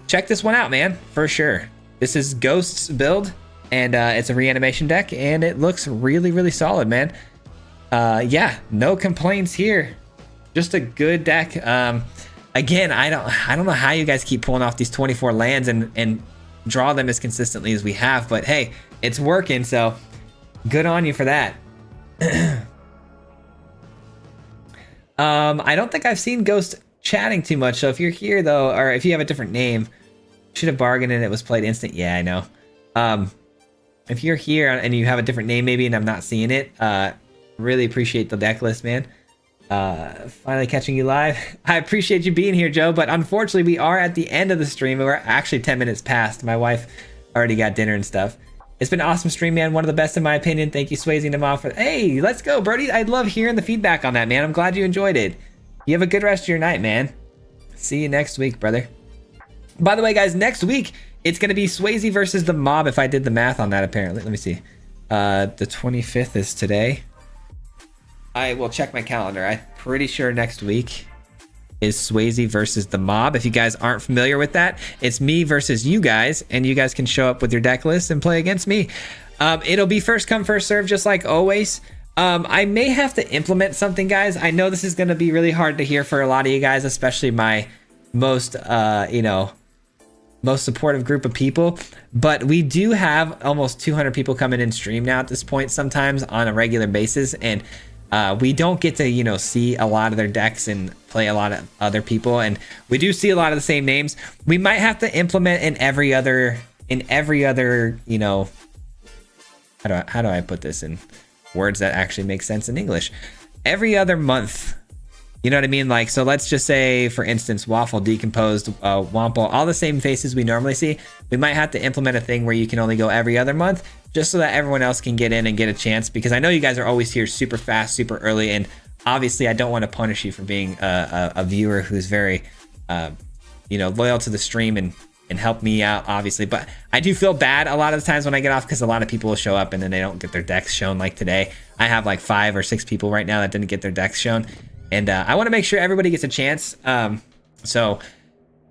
Check this one out, man, for sure. This is Ghost's build, and it's a reanimation deck, and it looks really, really solid, man. Yeah, no complaints here. Just a good deck. Again, I don't know how you guys keep pulling off these 24 lands and draw them as consistently as we have, but hey, it's working, so good on you for that. I don't think I've seen Ghost chatting too much, so if you're here though, or if you have a different name, should have bargained and it was played instant. Yeah, I know. If you're here and you have a different name maybe and I'm not seeing it, really appreciate the deck list, man. Finally catching you live. I appreciate you being here, Joe, but unfortunately we are at the end of the stream and we're actually 10 minutes past. My wife already got dinner and stuff. It's been an awesome stream, man. One of the best in my opinion. Thank you, Swayze and Amal, for... Hey, let's go, Brody. I love hearing the feedback on that, man. I'm glad you enjoyed it. You have a good rest of your night, man. See you next week, brother. By the way, guys, next week, it's going to be Swayze versus the Mob, if I did the math on that, apparently. Let me see. The 25th is today. I will check my calendar. I'm pretty sure next week is Swayze versus the Mob. If you guys aren't familiar with that, it's me versus you guys, and you guys can show up with your deck list and play against me. It'll be first come, first serve, just like always. I may have to implement something, guys. I know this is going to be really hard to hear for a lot of you guys, especially my most, most supportive group of people. But we do have almost 200 people coming in stream now at this point, sometimes on a regular basis, and we don't get to, see a lot of their decks and play a lot of other people, and we do see a lot of the same names. We might have to implement in every other, how do I put this in words that actually make sense in English? Every other month, you know what I mean? Like, so let's just say, for instance, Waffle, Decomposed, Wample, all the same faces we normally see. We might have to implement a thing where you can only go every other month, just so that everyone else can get in and get a chance, because I know you guys are always here super fast, super early, and obviously I don't want to punish you for being a viewer who's very, loyal to the stream and help me out, obviously. But I do feel bad a lot of the times when I get off, because a lot of people will show up and then they don't get their decks shown. Like today, I have like 5 or 6 people right now that didn't get their decks shown, and I want to make sure everybody gets a chance. So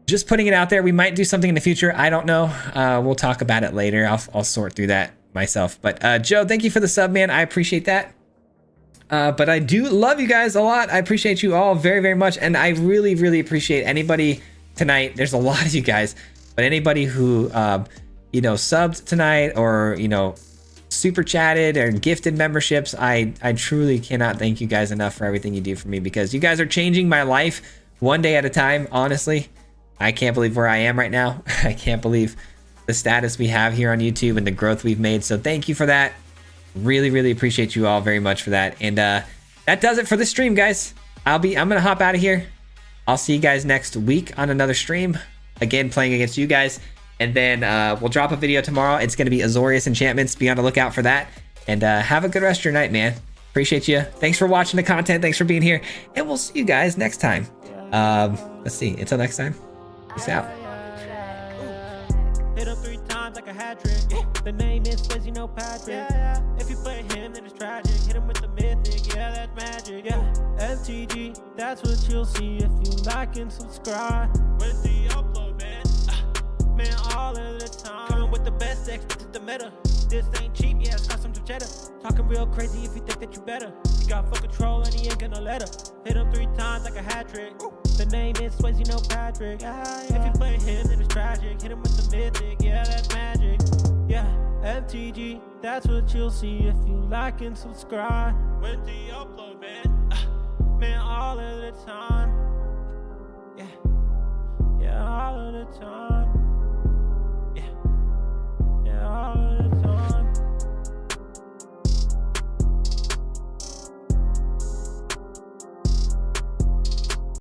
just putting it out there. We might do something in the future. I don't know. We'll talk about it later. I'll sort through that myself. But Joe, thank you for the sub, man. I appreciate that. But I do love you guys a lot. I appreciate you all very, very much. And I really, really appreciate anybody tonight. There's a lot of you guys, but anybody who, subbed tonight or, super chatted or gifted memberships. I truly cannot thank you guys enough for everything you do for me, because you guys are changing my life one day at a time. Honestly, I can't believe where I am right now. I can't believe the status we have here on YouTube and the growth we've made. So thank you for that. Really appreciate you all very much for that. And that does it for the stream, guys. I'm gonna hop out of here. I'll see you guys next week on another stream, again playing against you guys. And then we'll drop a video tomorrow. It's gonna be Azorius enchantments. Be on the lookout for that. And have a good rest of your night, man. Appreciate you. Thanks for watching the content. Thanks for being here. And we'll see you guys next time. Let's see. Until next time. Peace out. Hit him 3 times like a hat trick. The name is Swayze, no Patrick. If you play him, then it's tragic. Hit him with the mythic, yeah, that's magic. Yeah, FTG, that's what you'll see if you like and subscribe. With the upload, man. Man, all of the time. Coming with the best X, this is the meta. This ain't cheap, yeah, it's custom to cheddar. Talking real crazy if you think that you better. You got full control and he ain't gonna let her. Hit him 3 times like a hat trick. The name is Swayze, no Patrick. If you play him, then it's tragic. Hit him with the mythic, yeah, that's magic. Yeah, FTG, that's what you'll see if you like and subscribe. With the upload, man. Man, all of the time. Yeah, all of the time.